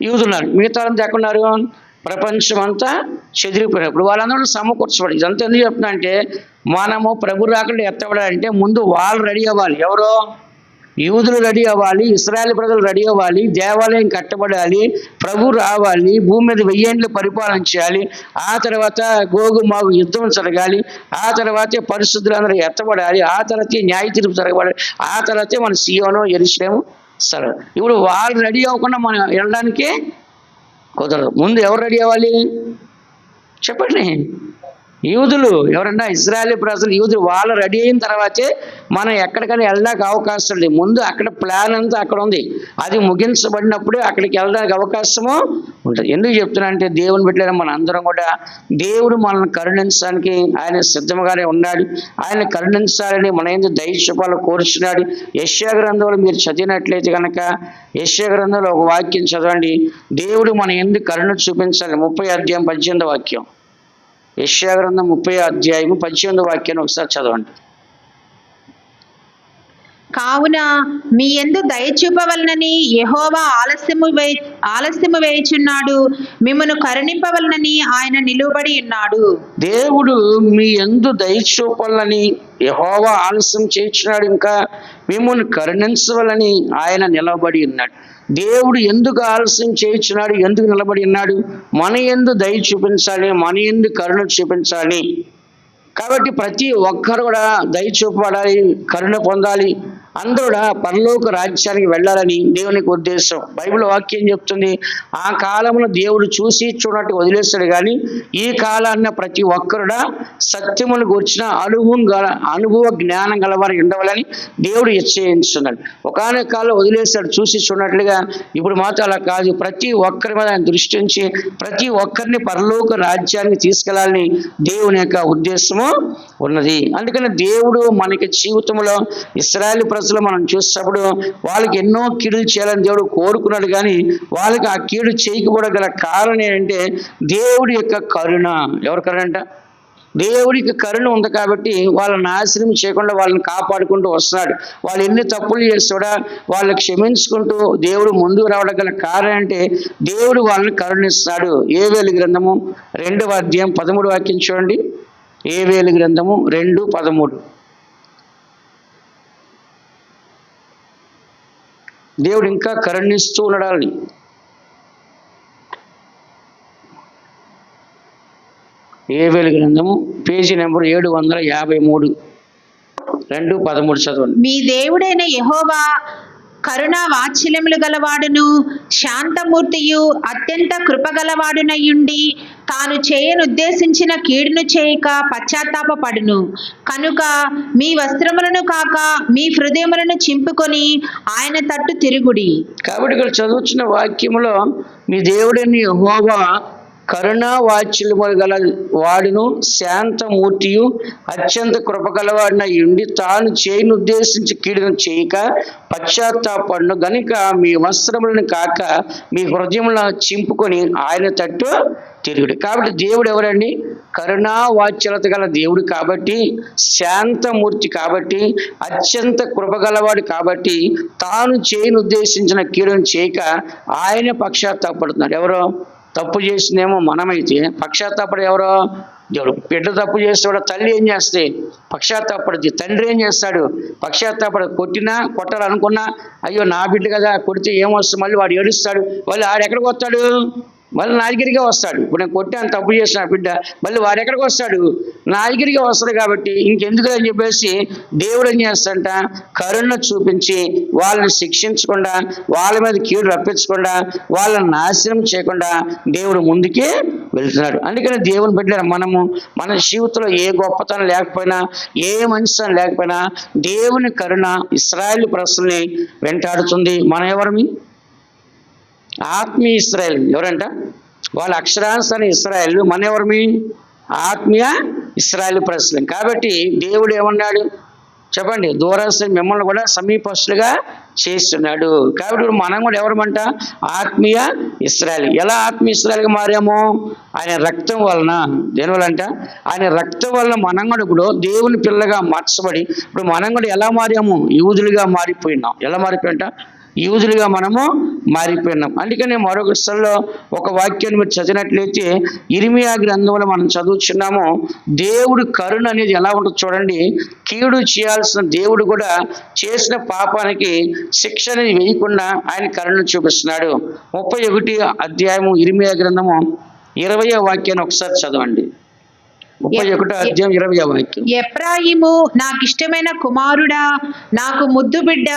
యూదున్నారు. మిగతా అంతా ఎక్కడున్నారు? ప్రపంచం అంతా చెదిరిపోయినప్పుడు వాళ్ళందరూ సమకూర్చబడి. ఇదంతా ఎందుకు చెప్తున్నా అంటే మనము ప్రభు రాకుండా ఎత్తబడాలంటే ముందు వాళ్ళు రెడీ అవ్వాలి. ఎవరో? యూదులు రెడీ అవ్వాలి. ఇశ్రాయేలు ప్రజలు రెడీ అవ్వాలి. దేవాలయం కట్టబడాలి. ప్రభు రావాలి. భూమి మీద 1000 ఏళ్ళు పరిపాలన చేయాలి. ఆ తర్వాత గోగు మాగు యుద్ధం జరగాలి. ఆ తర్వాతే పరిశుద్ధులందరూ ఎత్తబడాలి. ఆ తర్వాతే న్యాయ తీర్పు జరగబడాలి. ఆ తర్వాతే మన సీయోను యెరూషలేము సరే. ఇప్పుడు వాళ్ళు రెడీ అవ్వకుండా మనం వెళ్ళడానికి కుదరదు. ముందు ఎవరు రెడీ అవ్వాలి? చెప్పండి. యూదులు. ఎవరన్నా ఇజ్రాయేల్ ప్రజలు యూదులు. వాళ్ళు రెడీ అయిన తర్వాతే మనం ఎక్కడికైనా వెళ్ళడానికి అవకాశం లేదు. ముందు అక్కడ ప్లాన్ అంతా అక్కడ ఉంది. అది ముగించబడినప్పుడే అక్కడికి వెళ్ళడానికి అవకాశము ఉంటుంది. ఎందుకు చెప్తున్నా అంటే దేవుని బిడ్డలైన మన అందరం కూడా దేవుడు మనల్ని కరుణించడానికి ఆయన సిద్ధంగానే ఉన్నాడు. ఆయన కరుణించాలని మన ఏందో దయ చూపాలని కోరుచున్నాడు. యెషయా గ్రంథంలో మీరు చదివినట్లయితే కనుక యెషయా గ్రంథంలో ఒక వాక్యం చదవండి. దేవుడు మన ఎందుకు కరుణ చూపించాలి. 30వ అధ్యాయం 18వ వాక్యం. యెషయా గ్రంథం 30వ అధ్యాయం 18వ వాక్యాన్ని ఒకసారి చదవండి. కావున మీ యందు దయ చూపవలనని యెహోవా ఆలస్యము వేయుచున్నాడు. మిమ్మును కరుణింపవలనని ఆయన నిలువబడి ఉన్నాడు. దేవుడు మీ యందు దయ చూపాలని యెహోవా ఆలస్యం చేయించున్నాడు. ఇంకా మిమ్మును కరుణించవలని ఆయన నిలబడి ఉన్నాడు. దేవుడు ఎందుకు ఆలస్యం చేయించున్నాడు? ఎందుకు నిలబడి ఉన్నాడు? మన యందు దయ చూపించాలి. మన యందు కరుణ చూపించాలి. కాబట్టి ప్రతి ఒక్కరు కూడా దయ చూపబడాలి, కరుణ పొందాలి. అందరూ కూడా పరలోక రాజ్యానికి వెళ్ళాలని దేవునికి ఉద్దేశం. బైబిల్ వాక్యం చెప్తుంది, ఆ కాలంలో దేవుడు చూసి చూడట్టు వదిలేస్తాడు. కానీ ఈ కాలాన్న ప్రతి ఒక్కరుడా సత్యమును గురించిన అనుభవ జ్ఞానం గలవారు ఉండవాలని దేవుడు హెచ్చరించున్నాడు. ఒకానొక కాలంలో వదిలేస్తాడు చూసి చూడనట్లుగా. ఇప్పుడు మాత్రం అలా కాదు. ప్రతి ఒక్కరి మీద ఆయన దృష్టి ఉంచి ప్రతి ఒక్కరిని పరలోక రాజ్యానికి తీసుకెళ్లాలని దేవుని యొక్క ఉద్దేశము ఉన్నది. అందుకని దేవుడు మనకి జీవితంలో ఇశ్రాయేలు ప్రజలు ప్రజలు మనం చూసినప్పుడు వాళ్ళకి ఎన్నో కీడులు చేయాలని దేవుడు కోరుకున్నాడు, కానీ వాళ్ళకి ఆ కీడు చేయకపోవడం కారణం ఏంటంటే దేవుడి యొక్క కరుణ. ఎవరి కరుణ అంట? దేవుడికి కరుణ ఉంది కాబట్టి వాళ్ళని నాశనం చేయకుండా వాళ్ళని కాపాడుకుంటూ వస్తున్నాడు. వాళ్ళు ఎన్ని తప్పులు చేస్తాడా వాళ్ళని క్షమించుకుంటూ దేవుడు ముందుకు రావడం గల కారణం అంటే దేవుడు వాళ్ళని కరుణిస్తున్నాడు. యోవేలు గ్రంథము 2వ అధ్యాయం 13 వాక్యం చూడండి. యోవేలు గ్రంథము 2:13. దేవుడు ఇంకా కరుణిస్తూ ఉన్నాడని. యోవేలు గ్రంథము పేజీ నెంబర్ 753, 2:13 చదవండి. మీ దేవుడైన యెహోవా కరుణా వాత్సల్యములు గలవాడును శాంతమూర్తియు అత్యంత కృపగలవాడునయ్యుండి తాను చేయనుద్దేశించిన కీడును చేయక పశ్చాత్తాపపడును కనుక మీ వస్త్రములను కాక మీ హృదయములను చింపుకొని ఆయన తట్టు తిరుగుడి. కాబట్టి ఇక్కడ చదువుతున్న వాక్యములో మీ దేవుడైన యెహోవా కరుణా వాత్సల్యములు గల వాడును శాంతమూర్తియు అత్యంత కృపగలవాడిన ఉండి తాను చేయను ఉద్దేశించి కీడును చేయక పశ్చాత్తాపడును గనుక మీ వస్త్రములను కాక మీ హృదయములను చింపుకొని ఆయన తట్టు తిరుగుడు. కాబట్టి దేవుడు ఎవరండి? కరుణా వాత్సల్యత గల దేవుడు కాబట్టి, శాంతమూర్తి కాబట్టి, అత్యంత కృపగలవాడు కాబట్టి తాను చేయను ఉద్దేశించిన కీడును చేయక ఆయన పశ్చాత్తాపడుతున్నాడు. ఎవరో తప్పు చేసిందేమో మనమైతే పశ్చాత్తాపడు ఎవరో? దేవుడు. బిడ్డ తప్పు చేస్తాడు, తల్లి ఏం చేస్తే పశ్చాత్తాపడుద్ది. తండ్రి ఏం చేస్తాడు? పశ్చాత్తాపడు. కొట్టినా కొట్టాలనుకున్నా అయ్యో నా బిడ్డ కదా కొడితే ఏమొస్తుంది, మళ్ళీ వాడు ఏడుస్తాడు. వాళ్ళు ఆడెక్కడికి వస్తాడు? మళ్ళీ నా దగ్గరికే వస్తాడు. ఇప్పుడు నేను కొట్టాను, తప్పు చేసిన బిడ్డ, మళ్ళీ వాడు ఎక్కడికి వస్తాడు? నా దగ్గరికి వస్తాడు. కాబట్టి ఇంకెందుకు అని చెప్పేసి దేవుడు ఏం చేస్తాడంట? కరుణ చూపించి వాళ్ళని శిక్షించకుండా, వాళ్ళ మీద కీడు రప్పించకుండా, వాళ్ళని నాశనం చేయకుండా దేవుడు ముందుకే వెళ్తున్నాడు. అందుకని దేవుని బిడ్డ మనము మన జీవితంలో ఏ గొప్పతనం లేకపోయినా, ఏ మంచితనం లేకపోయినా దేవుని కరుణ ఇశ్రాయేలు ప్రజల్ని వెంటాడుతుంది. మనం ఎవరమి? ఆత్మీయ ఇశ్రాయేలు. ఎవరంట? వాళ్ళ అక్షరాంశాన్ని ఇశ్రాయేలు, మన ఎవరమి? ఆత్మీయ ఇశ్రాయేలు ప్రజలు. కాబట్టి దేవుడు ఏమన్నాడు చెప్పండి? దూరస్థ మిమ్మల్ని కూడా సమీపస్తులుగా చేస్తున్నాడు. కాబట్టి మనం కూడా ఎవరమంట? ఆత్మీయ ఇశ్రాయేలు. ఎలా ఆత్మీయ ఇశ్రాయేలుగా మారాము? ఆయన రక్తం వలన. దేనివల్ల అంట? ఆయన రక్తం వలన మనం కూడా ఇప్పుడు దేవుని పిల్లగా మార్చబడి ఇప్పుడు మనం కూడా ఎలా మారాము? యూదులుగా మారిపోయినాం. ఎలా మారిపోయింట? యూదులుగా మనము మారిపోయినాం. అందుకని మరొక స్థలంలో ఒక వాక్యాన్ని మీరు చదివినట్లయితే ఇర్మియా గ్రంథంలో మనం చదువుతున్నాము. దేవుడు కరుణ అనేది ఎలా ఉంటుంది చూడండి. కీడు చేయాల్సిన దేవుడు కూడా చేసిన పాపానికి శిక్ష అనేది వేయకుండా ఆయన కరుణ చూపిస్తున్నాడు. 31వ అధ్యాయము ఇర్మియా గ్రంథము 20వ వాక్యాన్ని ఒకసారి చదవండి. 31వ అధ్యాయం 20వ వాక్యం. ఎఫ్రాయిము నాకిష్టమైన కుమారుడా, నాకు ముద్దు బిడ్డ,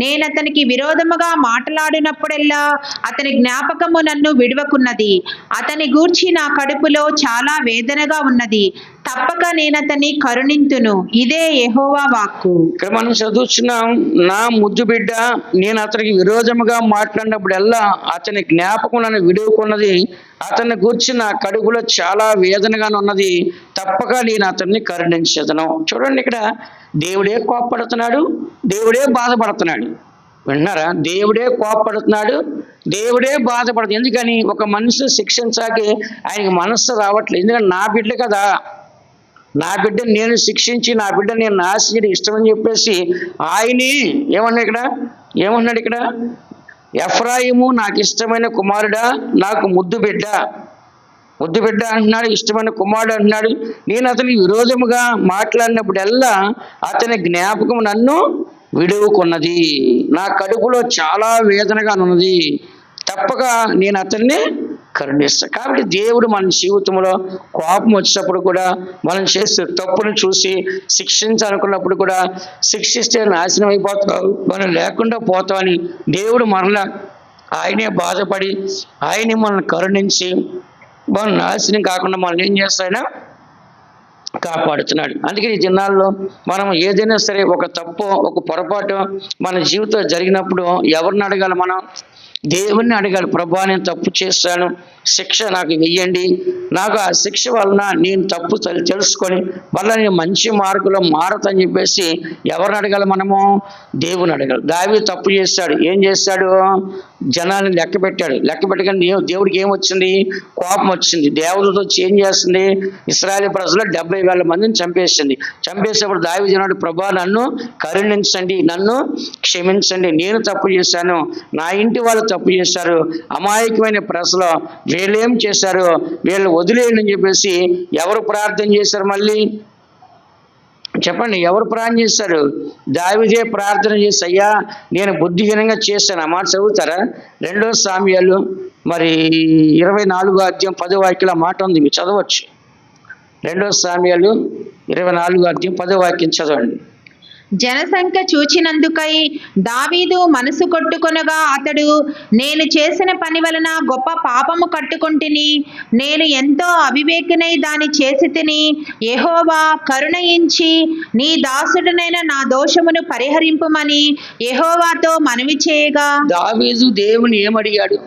నేను అతనికి విరోధముగా మాట్లాడినప్పుడెల్లా అతని జ్ఞాపకము నన్ను విడువకున్నది. అతని గూర్చి నా కడుపులో చాలా వేదనగా ఉన్నది. తప్పక నేను అతన్ని కరుణింతును. ఇదే యెహోవా వాక్కు. ఇక్కడ మనం చదువుతున్నాం, నా ముద్దు బిడ్డ, నేను అతనికి విరోధముగా మాట్లాడినప్పుడల్లా అతని జ్ఞాపకం నన్ను విడువకున్నది. అతన్ని గూర్చి నా కడుపులో చాలా వేదనగా ఉన్నది. తప్పక నేను అతన్ని కరుణించదను. చూడండి, ఇక్కడ దేవుడే కోపపడుతున్నాడు, దేవుడే బాధపడుతున్నాడు. విన్నారా? దేవుడే కోపపడుతున్నాడు, దేవుడే బాధపడుతుంది. ఎందుకని? ఒక మనిషిని శిక్షించాకే ఆయనకి మనస్సు రావట్లేదు. ఎందుకంటే నా బిడ్డ కదా, నా బిడ్డని నేను శిక్షించి నా బిడ్డ నేను నాశనం ఇష్టమని చెప్పేసి ఆయనే ఏమన్నాడు ఇక్కడ? ఎఫ్రాయిము నాకు ఇష్టమైన కుమారుడా, నాకు ముద్దు బిడ్డ అంటున్నాడు, ఇష్టమైన కుమారుడు అంటున్నాడు. నేను అతనికి విరోధముగా మాట్లాడినప్పుడల్లా అతని జ్ఞాపకం నన్ను విడువుకున్నది. నా కడుపులో చాలా వేదనగా ఉన్నది. తప్పక నేను అతన్ని కరుణిస్తాను. కాబట్టి దేవుడు మన జీవితంలో కోపం వచ్చినప్పుడు కూడా, మనం చేసే తప్పును చూసి శిక్షించాలనుకున్నప్పుడు కూడా, శిక్షిస్తే నాశనం అయిపోతావు, మనం లేకుండా పోతామని దేవుడు మరలా ఆయనే బాధపడి ఆయనే మనల్ని కరుణించి మనం నాశనం కాకుండా మనల్ని ఏం చేస్తాడైనా కాపాడుతున్నాడు. అందుకే ఈ దినాల్లో మనం ఏదైనా సరే ఒక తప్పు, ఒక పొరపాటు మన జీవితంలో జరిగినప్పుడు ఎవరిని అడగాలి? మనం దేవుణ్ణి అడగాలి. ప్రభువా, నేను తప్పు చేశాను, శిక్ష నాకు వెయ్యండి, నాకు ఆ శిక్ష వలన నేను తప్పు తెలుసుకొని వల్ల నేను మంచి మార్గంలో మారతని చెప్పేసి ఎవరిని అడగాలి మనము? దేవుని అడగాలి. దావీదు తప్పు చేశాడు. ఏం చేశాడు? జనాన్ని లెక్క పెట్టాడు. లెక్క పెట్టగానే దేవుడికి ఏమొచ్చింది? కోపం వచ్చింది. దేవుడితో వచ్చి ఏం చేస్తుంది? ఇశ్రాయేలు ప్రజలు 70,000 మందిని చంపేసింది. చంపేసేప్పుడు దావీదు అన్నాడు, ప్రభా నన్ను కరుణించండి, నన్ను క్షమించండి, నేను తప్పు చేశాను, నా ఇంటి వాళ్ళు తప్పు చేశారు, అమాయకమైన ప్రజలు వీళ్ళేం చేశారు, వీళ్ళు వదిలేయండి అని చెప్పేసి ఎవరు ప్రార్థన చేశారు? మళ్ళీ చెప్పండి, ఎవరు ప్రార్థన చేశారు? దావీదే ప్రార్థన చేసి, అయ్యా నేను బుద్ధిహీనంగా చేశాను. ఆ మాట చదువుతారా? 2 సామ్యాలు 24వ అధ్యాయం 10వ వాక్యం మాట ఉంది, మీరు చదవచ్చు. 2 సామ్యాలు 24వ అధ్యాయం 10వ వాక్యం చదవండి. జనసంఖ్య చూచినందుకై దావీదు మనసు కొట్టుకొనగా అతడు, నేను చేసిన పని వలన గొప్ప పాపము కట్టుకొంటిని, నేను ఎంతో అవివేకినై దాని చేసి తిని, యెహోవా కరుణయించి నీ దాసుడనైన నా దోషమును పరిహరింపుమని యెహోవాతో మనవి చేయగా. దావీదు దేవుని ఏమడిగాడు?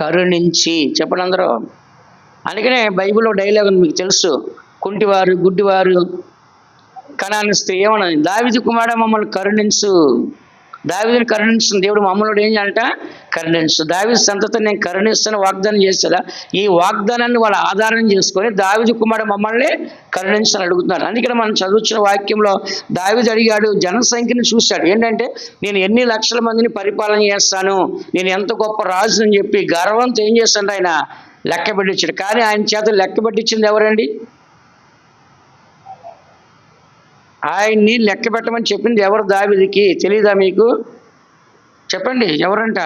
కరుణించి. చెప్పండి అందరూ. అందుకనే బైబిల్లో డైలాగ్ మీకు తెలుసు, కుంటివారు గుడ్డివారు కనాని స్త్రీ ఏమన్నది? దావీదు కుమారుడా మమ్మల్ని కరుణించు. దావీదుని కరుణించిన దేవుడు మమ్మల్ని ఏం చేయాలంట? కరుణించు. దావీదు సంతతిని నేను కరుణిస్తాను వాగ్దానం చేస్తాడా? ఈ వాగ్దానాన్ని వాళ్ళు ఆధారం చేసుకొని దావీదు కుమారుడు మమ్మల్ని కరుణించని అడుగుతున్నారు. అందుకని మనం చదువుతున్న వాక్యంలో దావీదు అడిగాడు, జనసంఖ్యను చూశాడు. ఏంటంటే నేను ఎన్ని లక్షల మందిని పరిపాలన చేస్తాను, నేను ఎంత గొప్ప రాజుని చెప్పి గర్వంతో ఏం చేస్తాడు? ఆయన లెక్క పెట్టించాడు. కానీ ఆయన చేత లెక్క పెట్టించింది ఎవరండి? ఆయన్ని లెక్క పెట్టమని చెప్పింది ఎవరు? దావీదుకి. తెలీదా మీకు? చెప్పండి, ఎవరంట?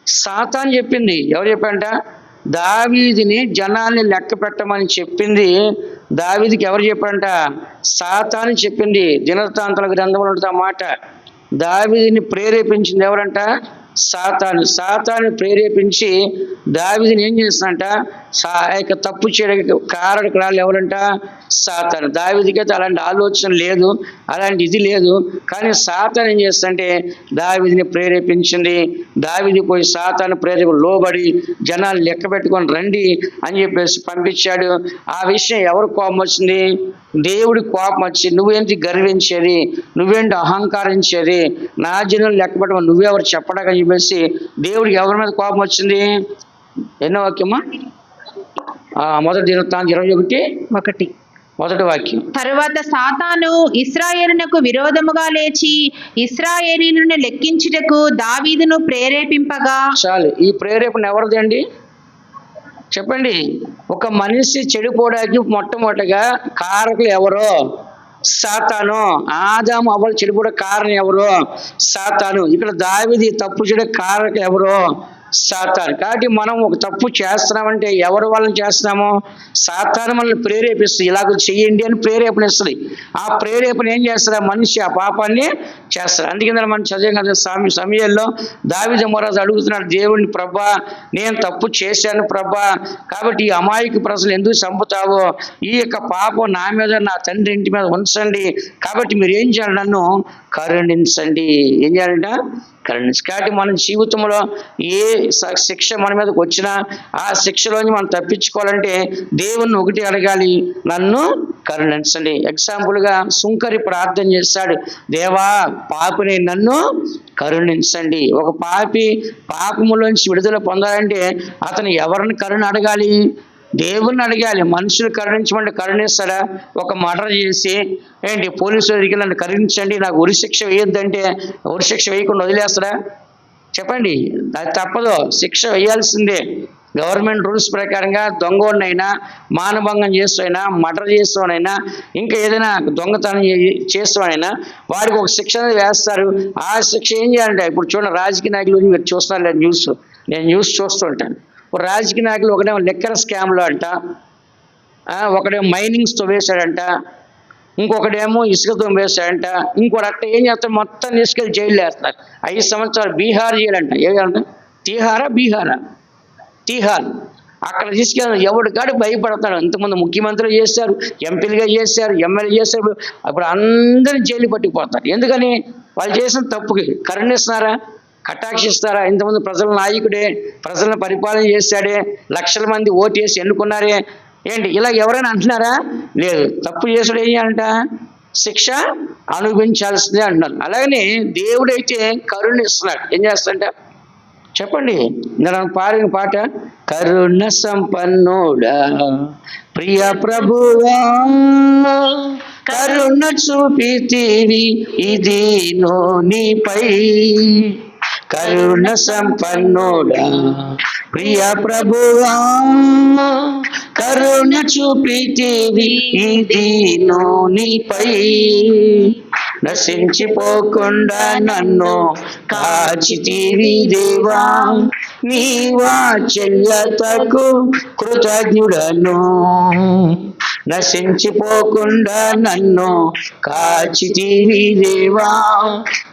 సాతాను చెప్పింది. ఎవరు చెప్పంట? దావీదుని జనాల్ని లెక్క పెట్టమని చెప్పింది దావీదుకి ఎవరు చెప్పంట? సాతాను చెప్పింది. దినవృత్తాంతాల గ్రంథంలో ఉంటుంది ఆ మాట. దావీదుని ప్రేరేపించింది ఎవరంట? సాతాను ప్రేరేపించి దావీదుని ఏం చేస్తానంట? తప్పు చేయడానికి కారణకురాలు ఎవరంట? సాతాను. దావీదుకి అయితే అలాంటి ఆలోచన లేదు, అలాంటి ఇది లేదు. కానీ సాతాను ఏం చేస్తుంటే దావీదుని ప్రేరేపించింది. దావీదు పోయి సాతాను ప్రేరేపణ లోబడి జనాలు లెక్క పెట్టుకొని రండి అని చెప్పేసి పంపించాడు. ఆ విషయం ఎవరు కోపం వచ్చింది? దేవుడి కోపం వచ్చి, నువ్వేంటి గర్వించేది, నువ్వేంటి అహంకరించేది, నా జనులు లెక్క పెట్టమని నువ్వెవరు చెప్పడానికి చెప్పేసి దేవుడికి ఎవరి మీద కోపం వచ్చింది? ఎన్నో వాక్యమా? మొదటి దినవృత్తాంతం 21:1 మొదటి వాక్యం. తరువాత సాతాను ఇశ్రాయేలునకు విరోధముగా లేచి ఇశ్రాయేలీయులను లెక్కించుటకు దావీదును ప్రేరేపింపగా. చాలు. ఈ ప్రేరేపణ ఎవరిది అండి? చెప్పండి. ఒక మనిషి చెడిపోవడానికి మొట్టమొదటిగా కారకులు ఎవరో? సాతాను. ఆదాము అవ్వలు చెడిపోవడం కారణం ఎవరు? సాతాను. ఇక్కడ దావీదు తప్పు చేయడం కారకులు ఎవరు? సాతాను. కాబట్టి మనం ఒక తప్పు చేస్తున్నామంటే ఎవరి వలన చేస్తున్నామో? సాతాను మనల్ని ప్రేరేపిస్తుంది, ఇలాగ చెయ్యండి అని ప్రేరేపణ ఇస్తుంది. ఆ ప్రేరేపణ ఏం చేస్తారు? మనిషి ఆ పాపాన్ని చేస్తారు. అందుకని మనం చదివాం కదా, సమయంలో దావీదు మహారాజు అడుగుతున్నాడు దేవుడిని, ప్రభా నేను తప్పు చేశాను ప్రభా, కాబట్టి ఈ అమాయక ప్రజలు ఎందుకు చంపుతావో, ఈ యొక్క పాపం నా మీద నా తండ్రి ఇంటి మీద ఉంచండి, కాబట్టి మీరు ఏం చేయాలి? నన్ను కరుణించండి. ఏం చేయాలంట? కరుణించు. కాబట్టి మన జీవితంలో ఏ శిక్ష మన మీదకి వచ్చినా ఆ శిక్షలోంచి మనం తప్పించుకోవాలంటే దేవుణ్ణి ఒకటి అడగాలి, నన్ను కరుణించండి. ఎగ్జాంపుల్గా సుంకరి ప్రార్థన చేశాడు, దేవా పాపిని నన్ను కరుణించండి. ఒక పాపి పాపములోంచి విడుదల పొందాలంటే అతను ఎవరిని కరుణ అడగాలి? దేవుణ్ణి అడగాలి. మనుషులు కరుణించమంటే కరుణిస్తాడా? ఒక మర్డర్ చేసి ఏంటి పోలీసులు అడిగి నన్ను కరుణించండి, నాకు ఉరిశిక్ష వేయొద్దంటే ఉరిశిక్ష వేయకుండా వదిలేస్తాడా? చెప్పండి, అది తప్పదు, శిక్ష వేయాల్సిందే. గవర్నమెంట్ రూల్స్ ప్రకారంగా దొంగోడినైనా, మానభంగం చేస్తానైనా, మర్డర్ చేస్తానైనా, ఇంకా ఏదైనా దొంగతనం చేస్తానైనా వాడికి ఒక శిక్ష వేస్తారు. ఆ శిక్ష ఏం చేయాలంటే, ఇప్పుడు చూడండి రాజకీయ నాయకులు మీరు చూస్తున్నారు లేదు న్యూస్, నేను న్యూస్ చూస్తుంటాను. రాజకీయ నాయకులు ఒకటేమో లెక్కర్ స్కామ్లో అంట, ఒకడేమో మైనింగ్స్ తవ్వేశాడంట, ఇంకొకడేమో ఇసుకతో వేశాడంట, ఇంకోటి అట్ట ఏం చేస్తారు మొత్తం తీసుకెళ్ళి జైలు వేస్తారు. 5 సంవత్సరాలు బీహార్ చేయాలంట. ఏమంట? తీహార్ అక్కడ తీసుకెళ్ళి ఎవడికాడు భయపడతాడు. ఇంతకుముందు ముఖ్యమంత్రులు చేశారు, ఎంపీలుగా చేశారు, ఎమ్మెల్యే చేశారు, అప్పుడు అందరిని జైలు పట్టుకుపోతారు. ఎందుకని? వాళ్ళు చేసిన తప్పుకి కరుణిస్తున్నారా? కటాక్షిస్తారా? ఇంతమంది ప్రజల నాయకుడే, ప్రజలను పరిపాలన చేశాడే, లక్షల మంది ఓటేసి ఎన్నుకున్నారే, ఏంటి ఇలా ఎవరైనా అంటున్నారా? లేదు. తప్పు చేసుడు ఏంటంట? శిక్ష అనుభవించాల్సిందే అంటున్నారు. అలాగనే దేవుడైతే కరుణిస్తున్నాడు. ఏం చేస్తాడంట చెప్పండి. నేను పాడిన పాట, కరుణ సంపన్నుడా ప్రియ ప్రభువా కరుణ చూపితివి ఇది నీపై, కరుణ సంపన్నుడా ప్రియ ప్రభువా కరుణ చూపితివి ఇది నీపై, నశించిపోకుండా నన్ను కాచితివి దేవా, నీ వాత్సల్యతకు కృతజ్ఞుడను, నశించిపోకుండా నన్ను కాచితివి దేవా,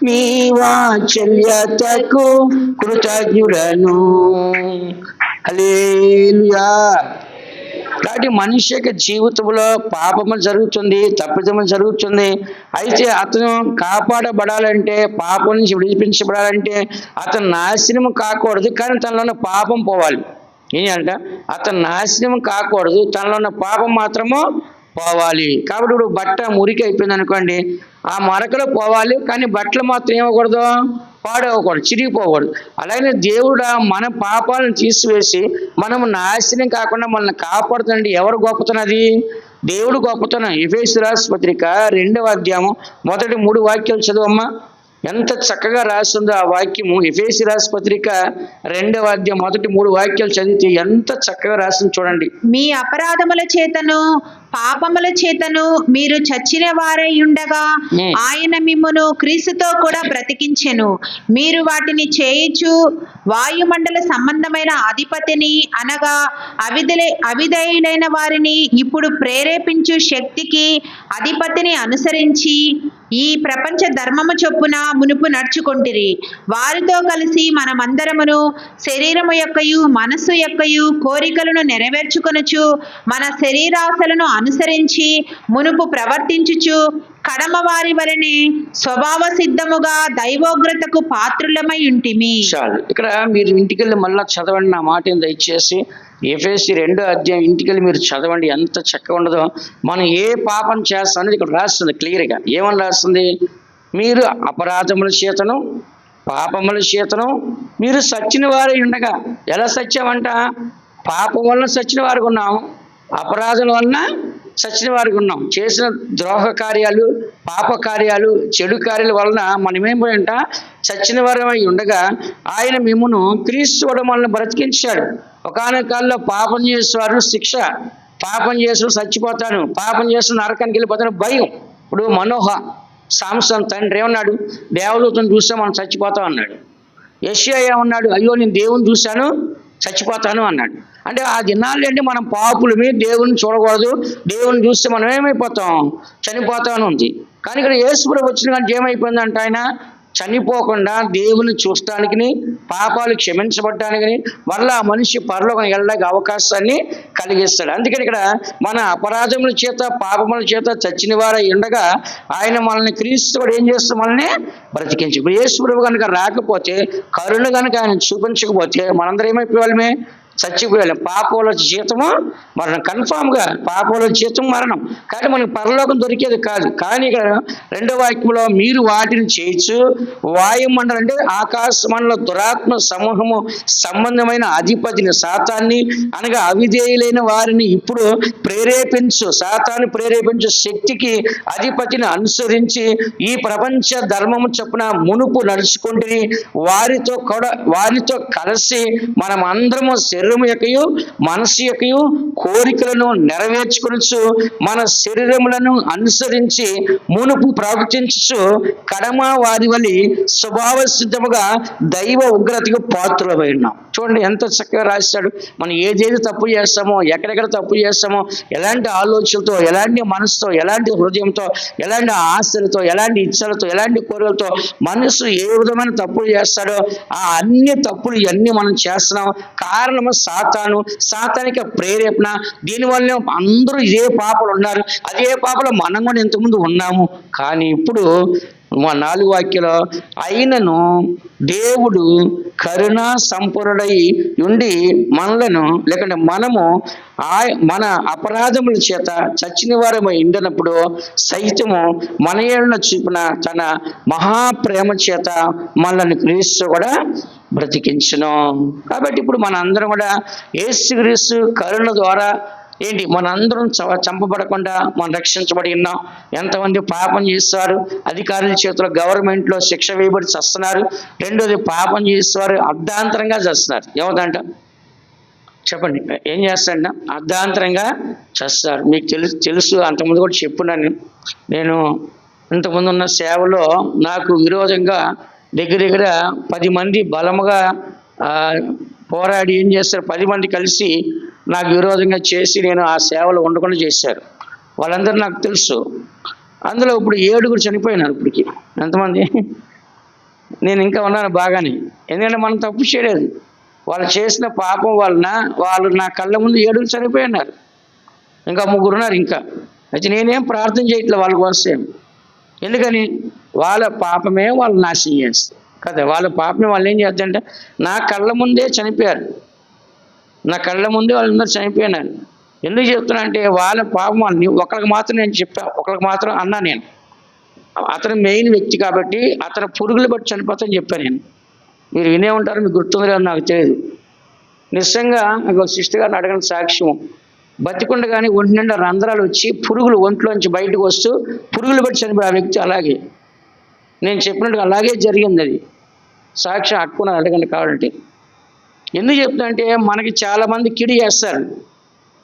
నీ వాత్సల్యతకు కృతజ్ఞుడను. హల్లెలూయా. కాబట్టి మనిషి యొక్క జీవితంలో పాపము జరుగుతుంది, తప్పిదము జరుగుతుంది. అయితే అతను కాపాడబడాలంటే, పాపం నుంచి విడిపించబడాలంటే అతను నాశనం కాకూడదు, కానీ తనలో ఉన్న పాపం పోవాలి. ఏంటంట? అతను నాశనం కాకూడదు, తనలో ఉన్న పాపం మాత్రము పోవాలి. కాబట్టి ఇప్పుడు బట్ట మురికి అయిపోయింది అనుకోండి, ఆ మరకలు పోవాలి, కానీ బట్టలు మాత్రం ఏమకూడదు, పాడవకూడదు, చిరిగిపోకూడదు. అలాగే దేవుడు మన పాపాలను తీసివేసి మనము నాశనం కాకుండా మనల్ని కాపాడుతుందండి. ఎవరు గొప్పతనది? దేవుడు గొప్పతనం. ఎఫెసీయుల రాసిన పత్రిక 2వ అధ్యాయం మొదటి 3 వాక్యాలు చదువమ్మా. ఎంత చక్కగా రాస్తుందో ఆ వాక్యము. ఎఫెసీయుల రాసిన పత్రిక 2వ అధ్యాయం మొదటి 3 వాక్యాలు చదివితే ఎంత చక్కగా రాస్తుంది చూడండి. మీ అపరాధముల చేతను పాపముల చేతను మీరు చచ్చిన వారై ఉండగా ఆయన మిమ్మును క్రీస్తుతో కూడా బ్రతికించెను. మీరు వాటిని చేయుచు వాయుమండల సంబంధమైన అధిపతిని అనగా అవిధేయులైన వారిని ఇప్పుడు ప్రేరేపించు శక్తికి అధిపతిని అనుసరించి ఈ ప్రపంచ ధర్మము చొప్పున మునుపు నడుచుకొంటిరి. వారితో కలిసి మనమందరమును శరీరము యొక్కయు మనస్సు యొక్కయు కోరికలను నెరవేర్చుకొనుచు మన శరీరాశలను అనుసరించి మునుపు ప్రవర్తించుచు కడమ వారి వలనే స్వభావ సిద్ధముగా దైవోగ్రతకు పాత్రులమై ఉంటిమి. చాలు. ఇక్కడ మీరు ఇంటికెళ్ళి మళ్ళా చదవండి, నా మాట దయచేసి. ఎఫెసీ 2వ అధ్యాయం ఇంటికెళ్ళి మీరు చదవండి, ఎంత చక్కగా ఉండదో. మనం ఏ పాపం చేస్తాం అనేది ఇక్కడ రాస్తుంది క్లియర్గా. ఏమని రాస్తుంది? మీరు అపరాధముల చేతను పాపముల చేతను మీరు సచ్చిన వారై ఉండగా. ఎలా సత్యామంట? పాపం వలన సచ్చిన వారికి ఉన్నాం, అపరాధం వలన సచ్చిన వారికి ఉన్నాం. చేసిన ద్రోహ కార్యాలు, పాప కార్యాలు, చెడు కార్యాల వలన మనమేంటంట చచ్చిన వారమై ఉండగా ఆయన మిమ్మును క్రీస్తు వలన బ్రతికించాడు. ఒకానొక కాలంలో పాపం చేసేవారు శిక్ష, పాపం చేసిన చచ్చిపోతాను, పాపం చేసిన నరకానికి వెళ్ళిపోతాను భయం. ఇప్పుడు మనోహ సాంసన్ తండ్రి ఏమన్నాడు? దేవదూతను చూస్తే మనం చచ్చిపోతాం అన్నాడు. యెషయా ఏమన్నాడు? అయ్యో నేను దేవుని చూశాను చచ్చిపోతాను అన్నాడు. అంటే ఆ దినాలు అంటే మనం పాపులమే, దేవుని చూడకూడదు, దేవుని చూస్తే మనం ఏమైపోతాం, చనిపోతామని ఉంది. కానీ ఇక్కడ యేసుప్రభు వచ్చిన కానీ ఏమైపోయిందంట? ఆయన చనిపోకుండా దేవుని చూడటానికి, పాపాలు క్షమించబడటానికి, మళ్ళా ఆ మనిషి పరలోకం వెళ్ళడానికి అవకాశాన్ని కలిగిస్తాడు. అందుకని ఇక్కడ మన అపరాధముల చేత పాపముల చేత చచ్చిన వారై ఉండగా ఆయన మనల్ని క్రీస్తు ఏం చేస్తూ మనల్ని బ్రతికించి. ఇప్పుడు యేసుప్రభు కనుక రాకపోతే, కరుణ కనుక ఆయన చూపించకపోతే మనందరం ఏమైపోవాలమే? చచ్చిపోయాలి. పాపముల జీతము మరణం. కన్ఫామ్గా పాపముల జీతం మరణం. కానీ మనకు పరలోకం దొరికేది కాదు. కానీ ఇక్కడ 2వ వాక్యంలో మీరు వాటిని చేయొచ్చు వాయుమండలం అంటే ఆకాశ మండల దురాత్మ సమూహము సంబంధమైన అధిపతిని సాతాన్ని అనగా అవిధేయులైన వారిని ఇప్పుడు ప్రేరేపించు, సాతాన్ని ప్రేరేపించు శక్తికి అధిపతిని అనుసరించి ఈ ప్రపంచ ధర్మము చొప్పున మునుపు నడుచుకుంటే వారితో కలిసి మనం అందరము శరీరం యొక్కయు మనస్సు యొక్కయు కోరికలను నెరవేర్చుకొనుచు మన శరీరములను అనుసరించి మునుపు ప్రవర్తించు కడమ వారి వలి స్వభావ సిద్ధముగా దైవ ఉగ్రతకు పాత్రులమై ఉన్నాం. చూడండి ఎంత చక్కగా రాశాడు. మనం ఏదేది తప్పు చేస్తామో, ఎక్కడెక్కడ తప్పు చేస్తామో, ఎలాంటి ఆలోచనలతో, ఎలాంటి మనసుతో, ఎలాంటి హృదయంతో, ఎలాంటి ఆశలతో, ఎలాంటి ఇచ్చలతో, ఎలాంటి కోరికలతో మనసు ఏ విధమైన తప్పులు చేస్తాడో ఆ అన్ని తప్పులు ఇవన్నీ మనం చేస్తున్నాం. కారణము సాతానిక ప్రేరేపణ. దీనివల్ల అందరూ ఇదే పాపలు ఉన్నారు, అదే పాపలు మనం కూడా ఇంతకుముందు ఉన్నాము. కానీ ఇప్పుడు 4 వాక్యంలో అయినను దేవుడు కరుణా సంపూర్ణుడై ఉండి మనలను, లేకుంటే మనము మన అపరాధముల చేత చచ్చిన వారమై ఉండినప్పుడు సైతము మన యేడల చూపిన తన మహాప్రేమ చేత మనల్ని క్రీస్తు కూడా బ్రతికించును. కాబట్టి ఇప్పుడు మన అందరం కూడా యేసుక్రీస్తు కరుణ ద్వారా ఏంటి మనందరం చంపబడకుండా మనం రక్షించబడి ఉన్నాం. ఎంతమంది పాపం చేస్తారు, అధికారుల చేతిలో గవర్నమెంట్లో శిక్ష వేయబడి చస్తున్నారు. రెండోది పాపం చేసేవారు అర్ధాంతరంగా చేస్తున్నారు. ఏమవుతుందంట చెప్పండి, ఏం చేస్తాడంట? అర్ధాంతరంగా చేస్తారు. మీకు తెలుసు అంతకుముందు కూడా చెప్పున్నాను. నేను ఇంతకుముందు ఉన్న సేవలో నాకు విరోధంగా దగ్గర 10 మంది బలముగా పోరాడి ఏం చేస్తారు, 10 మంది కలిసి నాకు విరోధంగా చేసి నేను ఆ సేవలో ఉండకుండా చేశారు. వాళ్ళందరూ నాకు తెలుసు. అందులో ఇప్పుడు 7 చనిపోయినారు. ఇప్పటికి ఎంతమంది? నేను ఇంకా ఉన్నాను బాగానే. ఎందుకంటే మనం తప్పు చేయలేదు. వాళ్ళు చేసిన పాపం వలన వాళ్ళు నా కళ్ళ ముందు 7 చనిపోయినారు. ఇంకా 3 ఉన్నారు ఇంకా. అయితే నేనేం ప్రార్థన చేయట్లేదు వాళ్ళ కోసం. ఎందుకని? వాళ్ళ పాపమే వాళ్ళు నాశనం చేస్తారు కదా. వాళ్ళ పాపమే వాళ్ళు ఏం చేద్దంటే నా కళ్ళ ముందే చనిపోయారు. నా కళ్ళ ముందే వాళ్ళందరూ చనిపోయినారు. ఎందుకు చెప్తున్నా అంటే వాళ్ళ పాపం వాళ్ళని ఒకరికి మాత్రం నేను ఒకరికి మాత్రం అన్నా. నేను అతను మెయిన్ వ్యక్తి కాబట్టి అతను పురుగులు బట్టి చనిపోతాను చెప్పాను నేను. మీరు వినే ఉంటారు, మీకు గుర్తుంది లేదో నాకు తెలియదు. నిజంగా నాకు సిస్టర్ గారిని అడగని సాక్ష్యం, బతికుండగానే ఒంటి నిండా రంధ్రాలు వచ్చి పురుగులు ఒంట్లోంచి బయటకు వస్తూ పురుగులు బట్టి చనిపోయి ఆ వ్యక్తి అలాగే నేను చెప్పినట్టుగా అలాగే జరిగింది. అది సాక్ష్యం హక్కున అడగండి కావాలంటే. ఎందుకు చెప్తున్నా అంటే మనకి చాలామంది కిడి చేస్తారు,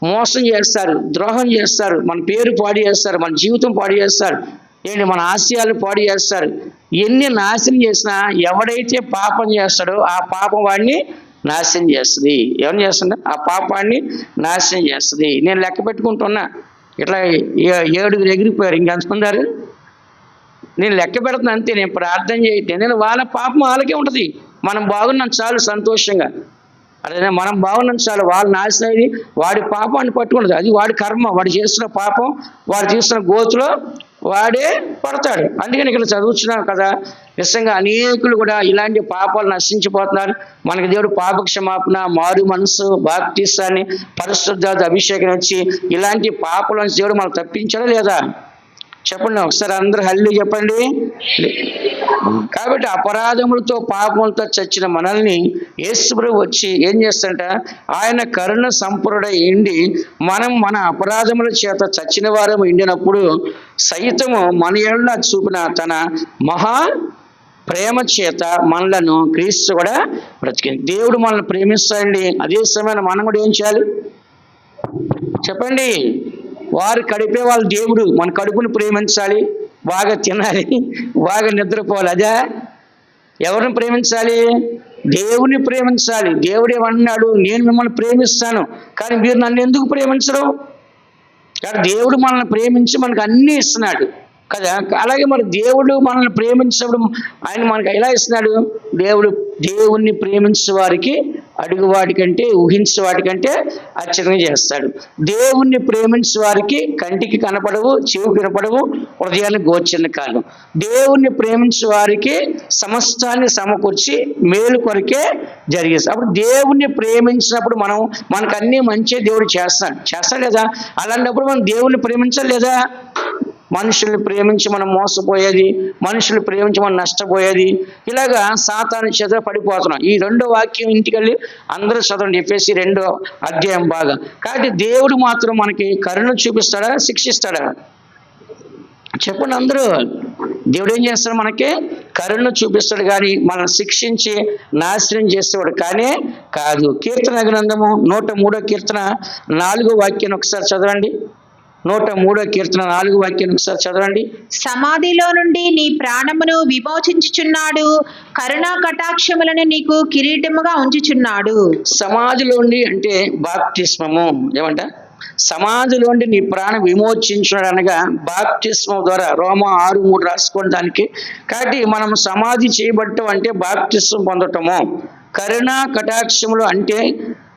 మోసం చేస్తారు, ద్రోహం చేస్తారు, మన పేరు పాడు చేస్తారు, మన జీవితం పాడు చేస్తారు, మన ఆశయాలు పాడు చేస్తారు. ఎన్ని నాశనం చేసినా ఎవడైతే పాపం చేస్తాడో ఆ పాపం వాడిని నాశనం చేస్తుంది. ఏమని చేస్తుందా? ఆ పాపాన్ని నాశనం చేస్తుంది. నేను లెక్క పెట్టుకుంటున్నా, ఇట్లా 7 ఎగిరిపోయారు. ఇంకెంతమందారు? నేను లెక్క పెడుతున్నా అంతే. నేను ప్రార్థన చేయట్లేదు. నేను వాళ్ళ పాపం వాళ్ళకే ఉంటుంది. మనం బాగున్నాం చాలు సంతోషంగా. అదే మనం బాగున్నాం చాలు. వాళ్ళు నాశనం అయ్యి వాడి పాపాన్ని పట్టుకున్నది. అది వాడి కర్మ. వాడు చేస్తున్న పాపం, వాడు చేస్తున్న గోతులో వాడే పడతాడు. అందుకని ఇక్కడ చదువుతున్నాం కదా, నిజంగా అనేకులు కూడా ఇలాంటి పాపాలు నశించిపోతున్నారు. మనకి దేవుడు పాప క్షమాపణ, మారు మనసు, బాప్తిసాన్ని, పరిశుద్ధ అభిషేకం వచ్చి ఇలాంటి పాపాల నుంచి దేవుడు మనం తప్పించాడా లేదా? చెప్పండి ఒకసారి, అందరూ హల్లెలూయా చెప్పండి. కాబట్టి అపరాధములతో పాపములతో చచ్చిన మనల్ని యేసు ప్రభువు వచ్చి ఏం చేస్తాడంట? ఆయన కరుణ సంపూర్ణుడై ఉండి మనం మన అపరాధముల చేత చచ్చిన వారము ఉండినప్పుడు సైతము మన యేడల చూపిన తన మహా ప్రేమ చేత మనలను క్రీస్తు కూడా బ్రతికింది. దేవుడు మనల్ని ప్రేమిస్తాడండి. అదే సమయాన్ని మనం కూడా ఏం చేయాలి చెప్పండి? వారు కడిపే వాళ్ళ దేవుడు మన కడుపును ప్రేమించాలి, బాగా తినాలి, బాగా నిద్రపోవాలి. అదే ఎవరిని ప్రేమించాలి? దేవుని ప్రేమించాలి. దేవుడు ఏమన్నాడు? నేను మిమ్మల్ని ప్రేమిస్తాను, కానీ మీరు నన్ను ఎందుకు ప్రేమించరు? కాబట్టి దేవుడు మనల్ని ప్రేమించి మనకు అన్నీ ఇస్తున్నాడు కదా. అలాగే మరి దేవుడు మనల్ని ప్రేమించినప్పుడు ఆయన మనకు ఎలా ఇస్తున్నాడు? దేవుణ్ణి ప్రేమించే వారికి అడుగు వాటికంటే ఊహించే వాటికంటే ఆశ్చర్యంగా చేస్తాడు. దేవుణ్ణి ప్రేమించే వారికి కంటికి కనపడవు, చెవి కనపడవు, హృదయాన్ని గోచరణ కాదు. దేవుణ్ణి ప్రేమించే వారికి సమస్తాన్ని సమకూర్చి మేలు కొరకే జరిగేది. అప్పుడు దేవుణ్ణి ప్రేమించినప్పుడు మనకు అన్నీ మంచి దేవుడు చేస్తాడు లేదా? అలాంటప్పుడు మనం దేవుణ్ణి ప్రేమించాలి లేదా? మనుషుల్ని ప్రేమించి మనం మోసపోయేది, మనుషుల్ని ప్రేమించి మనం నష్టపోయేది, ఇలాగా సాతాను చేత పడిపోతున్నాం. ఈ 2వ వాక్యం ఇంటికెళ్ళి అందరూ చదవండి, ఎఫెసీ 2వ అధ్యాయం బాగా. కాబట్టి దేవుడు మాత్రం మనకి కరుణ చూపిస్తాడా, శిక్షిస్తాడా? చెప్పండి అందరూ. దేవుడు ఏం చేస్తాడు? మనకి కరుణ చూపిస్తాడు, కానీ మనల్ని శిక్షించి నాశనం చేసేవాడు కానే కాదు. కీర్తన గ్రంథము 103వ కీర్తన 4వ వాక్యాన్ని ఒకసారి చదవండి. 103వ కీర్తన 4వ వాక్యాన్ని ఒకసారి చదవండి. సమాధిలో నుండి నీ ప్రాణమును విమోచించుచున్నాడు, కరుణా కటాక్షములను నీకు కిరీటముగా ఉంచుచున్నాడు. సమాధిలోండి అంటే బాప్తిస్మము. ఏమంట? సమాధిలోండి నీ ప్రాణం విమోచించున్నాడు అనగా బాప్తిస్మం ద్వారా. రోమా 6:3 రాసుకోండి దానికి. కాబట్టి మనం సమాధి చేయబడటం అంటే బాప్తిస్మం పొందటము. కరుణా కటాక్షములు అంటే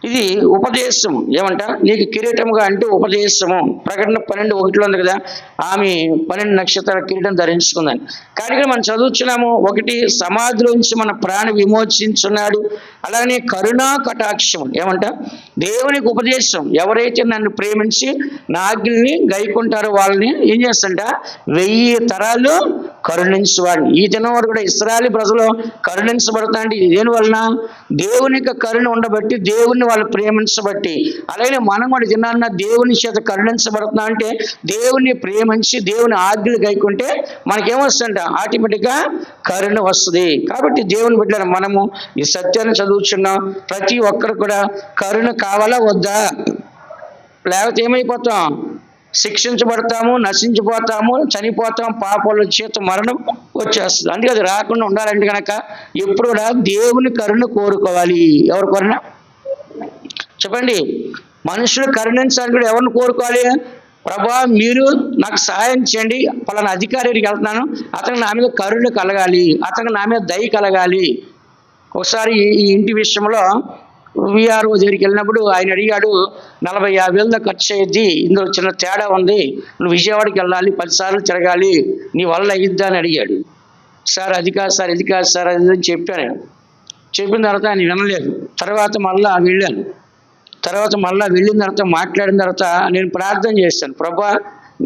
ఇది ఉపదేశం. ఏమంట? నీకు కిరీటముగా అంటే ఉపదేశము. ప్రకటన 12:1 ఉంది కదా, ఆమె 12 నక్షత్రాల కిరీటం ధరించుకుందని. కానీ ఇక్కడ మనం చదువుతున్నాము, ఒకటి సమాధిలోంచి మన ప్రాణి విమోచించున్నాడు, అలాగే కరుణా కటాక్షం. ఏమంట? దేవునికి ఉపదేశం. ఎవరైతే నన్ను ప్రేమించి నా ఆజ్ఞల్ని గైకుంటారో వాళ్ళని ఏం చేస్తంట? 1000 తరాలు కరుణించేవాడిని. ఈ దినం వరకు కూడా ఇశ్రాయేలు ప్రజలు కరుణించబడతాండి. దేని వలన? దేవుని యొక్క కరుణ ఉండబట్టి, దేవుని వాళ్ళు ప్రేమించబట్టి. అలాగే మనం కూడా దినాన్న దేవుని చేత కరుణించబడుతున్నాం అంటే దేవుని ప్రేమించి దేవుని ఆజ్ఞలు గైకుంటే మనకేమొస్తుందంట? ఆటోమేటిక్గా కరుణ వస్తుంది. కాబట్టి దేవుని బిడ్డలు మనము ఈ సత్యాన్ని చదువుతున్నాం. ప్రతి ఒక్కరు కూడా కరుణ కావాలా వద్దా? లేకపోతే ఏమైపోతాం? శిక్షించబడతాము, నశించిపోతాము, చనిపోతాం, పాపాల చేత మరణం వచ్చేస్తుంది. అందుకే అది రాకుండా ఉండాలంటే కనుక ఎప్పుడు కూడా దేవుని కరుణ కోరుకోవాలి. ఎవరు కరుణ చెప్పండి? మనుషులు కరుణించాలని కూడా ఎవరిని కోరుకోవాలి? ప్రభా మీరు నాకు సహాయం చేయండి, పలానా అధికారికి వెళ్తున్నాను, అతనికి నా మీద కరుణ కలగాలి, అతనికి నా మీద దయ కలగాలి. ఒకసారి ఈ ఇంటి విషయంలో విఆర్ఓ దగ్గరికి వెళ్ళినప్పుడు ఆయన అడిగాడు, 40-50 వేల ఖర్చు అయ్యింది, ఇందులో చిన్న తేడా ఉంది, నువ్వు విజయవాడకి వెళ్ళాలి, 10 సార్లు తిరగాలి, నీ వల్ల అయ్యిద్దా అని అడిగాడు. సార్ అది కాదు సార్, ఇది కాదు సార్, అది అని చెప్పాను. చెప్పిన తర్వాత ఆయన వినలేదు. తర్వాత మళ్ళీ వెళ్ళాను. వెళ్ళిన తర్వాత మాట్లాడిన తర్వాత నేను ప్రార్థన చేశాను, ప్రభా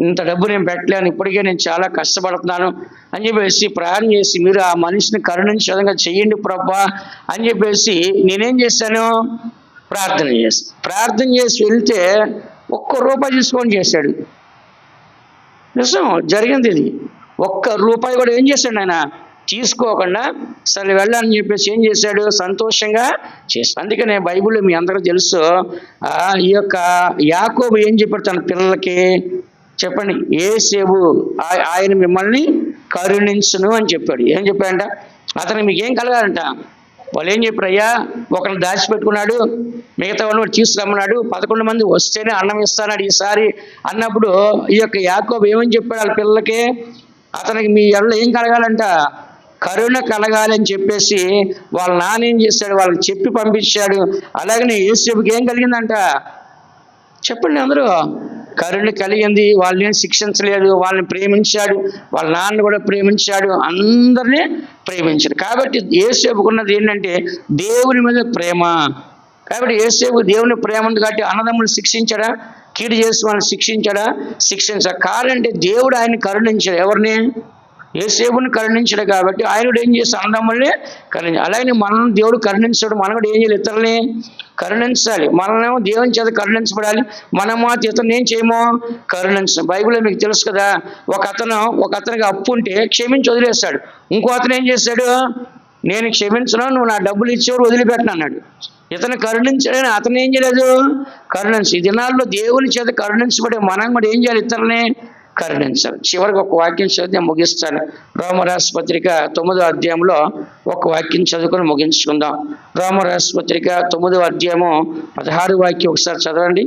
ఇంత డబ్బు నేను పెట్టలేను, ఇప్పటికే నేను చాలా కష్టపడుతున్నాను అని చెప్పేసి ప్రార్థన చేసి, మీరు ఆ మనిషిని కరుణించే విధంగా చెయ్యండి ప్రభా అని చెప్పేసి నేనేం చేశాను? ప్రార్థన చేసి వెళ్తే ₹1 తీసుకొని చేశాడు. నిజం జరిగింది ఇది. ₹1 కూడా ఏం చేశాడు ఆయన? తీసుకోకుండా సరే వెళ్ళాలని చెప్పేసి ఏం చేశాడు? సంతోషంగా చేశాడు. అందుకనే బైబిల్లో మీ అందరికీ తెలుసు, ఈ యొక్క యాకోబు ఏం చెప్పాడు తన పిల్లలకి? చెప్పండి. యేసేపు ఆయన మిమ్మల్ని కరుణించును అని చెప్పాడు. ఏం చెప్పాడంట? అతనికి మీకు ఏం కలగాలంట? వాళ్ళు ఏం చెప్పారు? అయ్యా ఒకరిని దాచిపెట్టుకున్నాడు, మిగతా వాళ్ళు తీసుకురమ్మన్నాడు, 11 మంది వస్తేనే అన్నం ఇస్తానాడు ఈసారి అన్నప్పుడు ఈ యొక్క యాకోబు ఏమని చెప్పాడు వాళ్ళ పిల్లలకి? అతనికి మీ ఎడల ఏం కలగాలంట? కరుణ కలగాలని చెప్పేసి వాళ్ళ నాన్న ఏం చేశాడు? వాళ్ళకి చెప్పి పంపించాడు. అలాగనే యేసేపుకి ఏం కలిగిందంట? చెప్పండి అందరూ. కరుణ కలిగింది. వాళ్ళని శిక్షించలేదు, వాళ్ళని ప్రేమించాడు, వాళ్ళ నాన్న కూడా ప్రేమించాడు, అందరినీ ప్రేమించాడు. కాబట్టి యేసేపుకున్నది ఏంటంటే దేవుని మీద ప్రేమ. కాబట్టి యేసేపు దేవుని ప్రేమ ఉంది కాబట్టి అన్నదమ్ములు శిక్షించాడా? కీడు చేసి వాళ్ళని శిక్షించాడా? శిక్షించాడు. కారణం అంటే దేవుడు ఆయన కరుణించాడు. ఎవరిని? యేసేపుని కరుణించాడు. కాబట్టి ఆయన కూడా ఏం చేస్తాడు? అన్నదమ్ముల్ని కరుణించాడు. అలాగే మనల్ని దేవుడు కరుణించాడు, మనం కూడా ఏం చేయాలి? ఇతరులని కరుణించాలి. మనమేమో దేవుని చేత కరుణించబడాలి, మనమో ఇతరుని ఏం చేయమో కరుణించాలి. బైబిల్లో మీకు తెలుసు కదా, ఒక అతనికి అప్పు ఉంటే క్షమించి వదిలేస్తాడు. ఇంకో అతను ఏం చేశాడు? నేను క్షమించను, నువ్వు నా డబ్బులు ఇచ్చేవారు వదిలిపెట్టను అన్నాడు. ఇతను కరుణించాడని అతను ఏం చేయలేదు? కరుణించి. ఈ దినాల్లో దేవుని చేత కరుణించబడే మనం కూడా ఏం చేయాలి? ఇతరులని కరుణించాలి. చివరికి ఒక వాక్యం చదివి ముగిస్తాను. రోమరాసు పత్రిక 9వ అధ్యాయంలో ఒక వాక్యం చదువుకొని ముగించుకుందాం. రోమరాసు పత్రిక 9వ అధ్యాయము 16వ వాక్యం ఒకసారి చదవండి.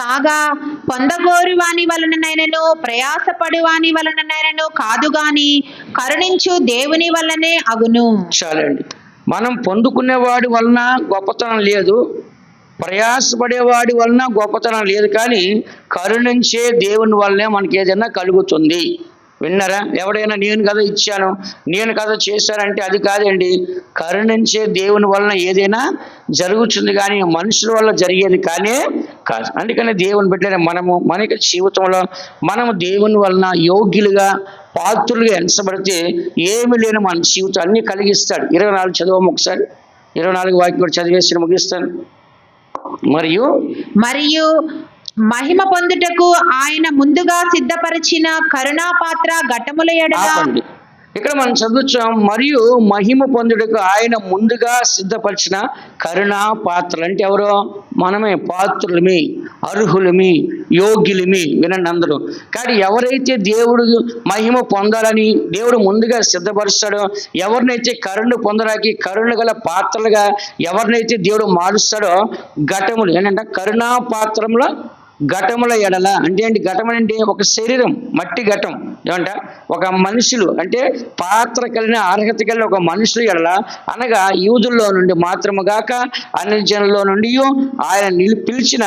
కాగా పొందగోరు వాని వలననైనను ప్రయాసపడు వాని వలననైనను కాదు గాని కరుణించు దేవుని వల్లనే అగును. చాలండి. మనం పొందుకునేవాడి వలన గొప్పతనం లేదు, ప్రయాసపడేవాడి వలన గొప్పతనం లేదు, కానీ కరుణించే దేవుని వల్లనే మనకి ఏదైనా కలుగుతుంది. విన్నారా? ఎవడైనా నేను కదా ఇచ్చాను, నేను కదా చేశానంటే అది కాదండి. కరుణించే దేవుని వలన ఏదైనా జరుగుతుంది, కానీ మనుషుల వల్ల జరిగేది కానే కాదు. అందుకని దేవుని బిడ్డలైన మన జీవితంలో మనము దేవుని వలన యోగ్యులుగా పాత్రులుగా ఎంచబడితే ఏమి లేని మన జీవితం అన్ని కలిగిస్తాడు. 24 చదవము ఒకసారి. 24 వాక్యం కూడా చదివేసి ముగిస్తాను. మరియు మహిమ పొందుటకు ఆయన ముందుగా సిద్ధపరిచిన కరుణాపాత్ర ఘటముల ఎడల. ఇక్కడ మనం చదువుతాం, మరియు మహిమ పొందుటకు ఆయన ముందుగా సిద్ధపరిచిన కరుణా పాత్రలు. అంటే ఎవరో? మనమే పాత్రులమి, అర్హులమి, యోగ్యులమి. వినండి అందరూ. కానీ ఎవరైతే దేవుడు మహిమ పొందాలని దేవుడు ముందుగా సిద్ధపరుస్తాడో, ఎవరినైతే కరుణ పొందడానికి కరుణ గల పాత్రలుగా ఎవరినైతే దేవుడు మారుస్తాడో, ఘటములు ఏంటంటే కరుణా పాత్రముల ఘటముల ఎడల. అంటే ఏంటి? ఘటం అంటే ఒక శరీరం, మట్టి ఘటం. ఏమంట ఒక మనుషులు అంటే పాత్ర కలిగిన అర్హత కలిగిన ఒక మనుషులు ఎడల అనగా యూదుల్లో నుండి మాత్రము గాక అన్ని జనుల్లో నుండి ఆయన పిలిచిన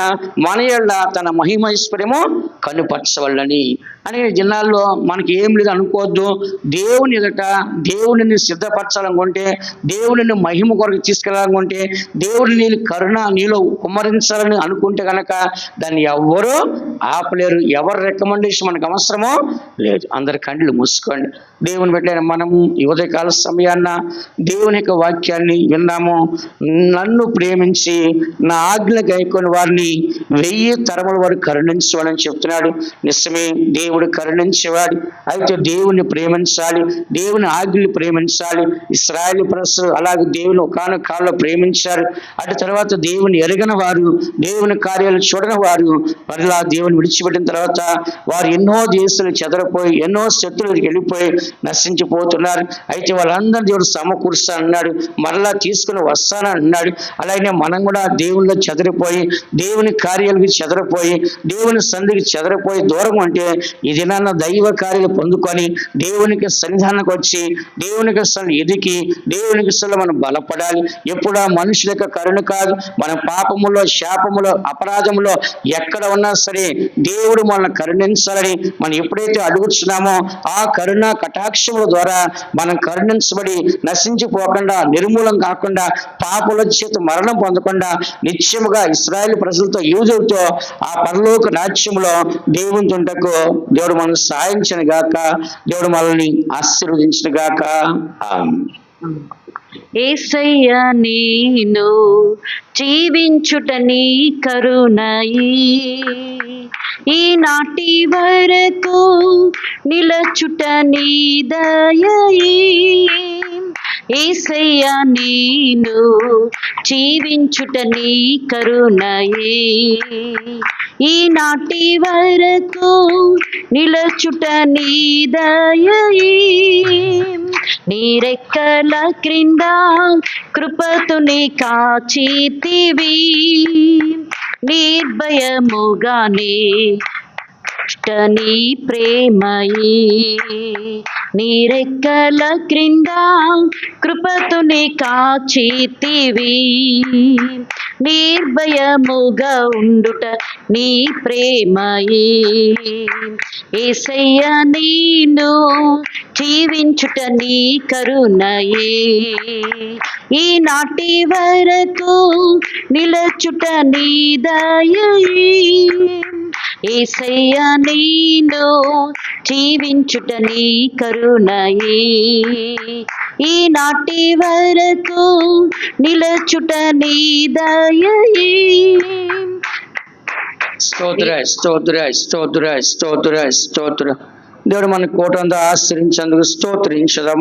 మన ఎడల తన మహిమైశ్వర్యము కనుపరచవలని. అని దినాల్లో మనకి ఏం లేదు అనుకోవద్దు. దేవుని ఎదుట దేవుడిని సిద్ధపరచాలనుకుంటే, దేవుడిని మహిమ కొరకు తీసుకెళ్ళాలనుకుంటే, దేవుడిని కరుణ నీలో కుమ్మరించాలని అనుకుంటే కనుక దాన్ని ఎవ్వరూ ఆపలేరు. ఎవరి రికమెండేషన్ మనకు అవసరమో లేదు. అందరి కండ్లు మూసుకోండి. దేవుని పెట్టిన మనము ఈ ఉదయకాల సమయాన్న దేవుని యొక్క వాక్యాన్ని విన్నాము. నన్ను ప్రేమించి నా ఆజ్ఞలు గైకొని వారిని 1000 తరముల వరకు కరుణించవాలని చెప్తున్నాడు. నిజమే, దేవుడు కరుణించేవాడు. అయితే దేవుని ప్రేమించాలి, దేవుని ఆజ్ఞలు ప్రేమించాలి. ఇశ్రాయేలు ప్రజలు అలాగే దేవుని ఒకానొక కాలంలో ప్రేమించారు. అటు తర్వాత దేవుని ఎరగని వారు, దేవుని కార్యాలు చూడని వారు మరలా దేవుని విడిచిపెట్టిన తర్వాత వారు ఎన్నో దేశాలు చెదరపోయి, ఎన్నో శత్రువులకు వెళ్ళిపోయి నశించిపోతున్నారు. అయితే వాళ్ళందరూ దేవుడు సమకూరుస్తానన్నాడు, మరలా తీసుకుని వస్తానన్నాడు. అలాగే మనం కూడా దేవునిలో చెదరిపోయి, దేవుని కార్యాలకు చెదరిపోయి, దేవుని సంధికి చెదరిపోయి దూరం అంటే ఈ దినాన్న దైవ కార్యాలు పొందుకొని దేవునికి సన్నిధానానికి వచ్చి దేవునికి ఎదిగి దేవునికి మనం బలపడాలి. ఎప్పుడా మనుషుల యొక్క కరుణ కాదు, మన పాపములో, శాపములో, అపరాధములో ఎక్కడ ఉన్నా సరే దేవుడు మనల్ని కరుణించాలని మనం ఎప్పుడైతే అడుగుతున్నామో ఆ కరుణ కటాక్షముల ద్వారా మనం కరుణించబడి నశించిపోకుండా, నిర్మూలం కాకుండా, పాపుల చేత మరణం పొందకుండా నిత్యముగా ఇశ్రాయేలు ప్రజలతో యూదులతో ఆ పరలోక రాజ్యంలో దేవుని తుంటకు దేవుడు మనం సాయించను గాక, దేవుడు మనల్ని ఆశీర్వదించిన గాక. యేసయ్యా నేను జీవించుట నీ కరుణయి, ఈనాటి వరకు నిలచుట నీ దయయి. యేసయ్యా నేను జీవించుట నీ కరుణయి, ఈనాటి వరకు నిలచుట నీ దయయి. నీ రెక్కల క్రింద కృపతుని కాచితివి, నిర్భయముగానే నీ ప్రేమయి. నీ రెక్కల క్రింద కృపతుని కాచితివి, నిర్భయముగా ఉండుట నీ ప్రేమయి. యేసయ్యా నేను జీవించుట నీ కరుణయి, ఈనాటి వరకు నిలచుట నీ దయయి. యేసయ్యా నేను జీవించుట నీ కరుణయి, ఈనాటి వరకు నిలచుట నీ దయయి. స్తోత్ర స్తోత్ర స్తోత్ర స్తోత్ర స్తోత్ర. దేవుడు మన కోటంతా ఆశ్రయించేందుకు స్తోత్రించదాం.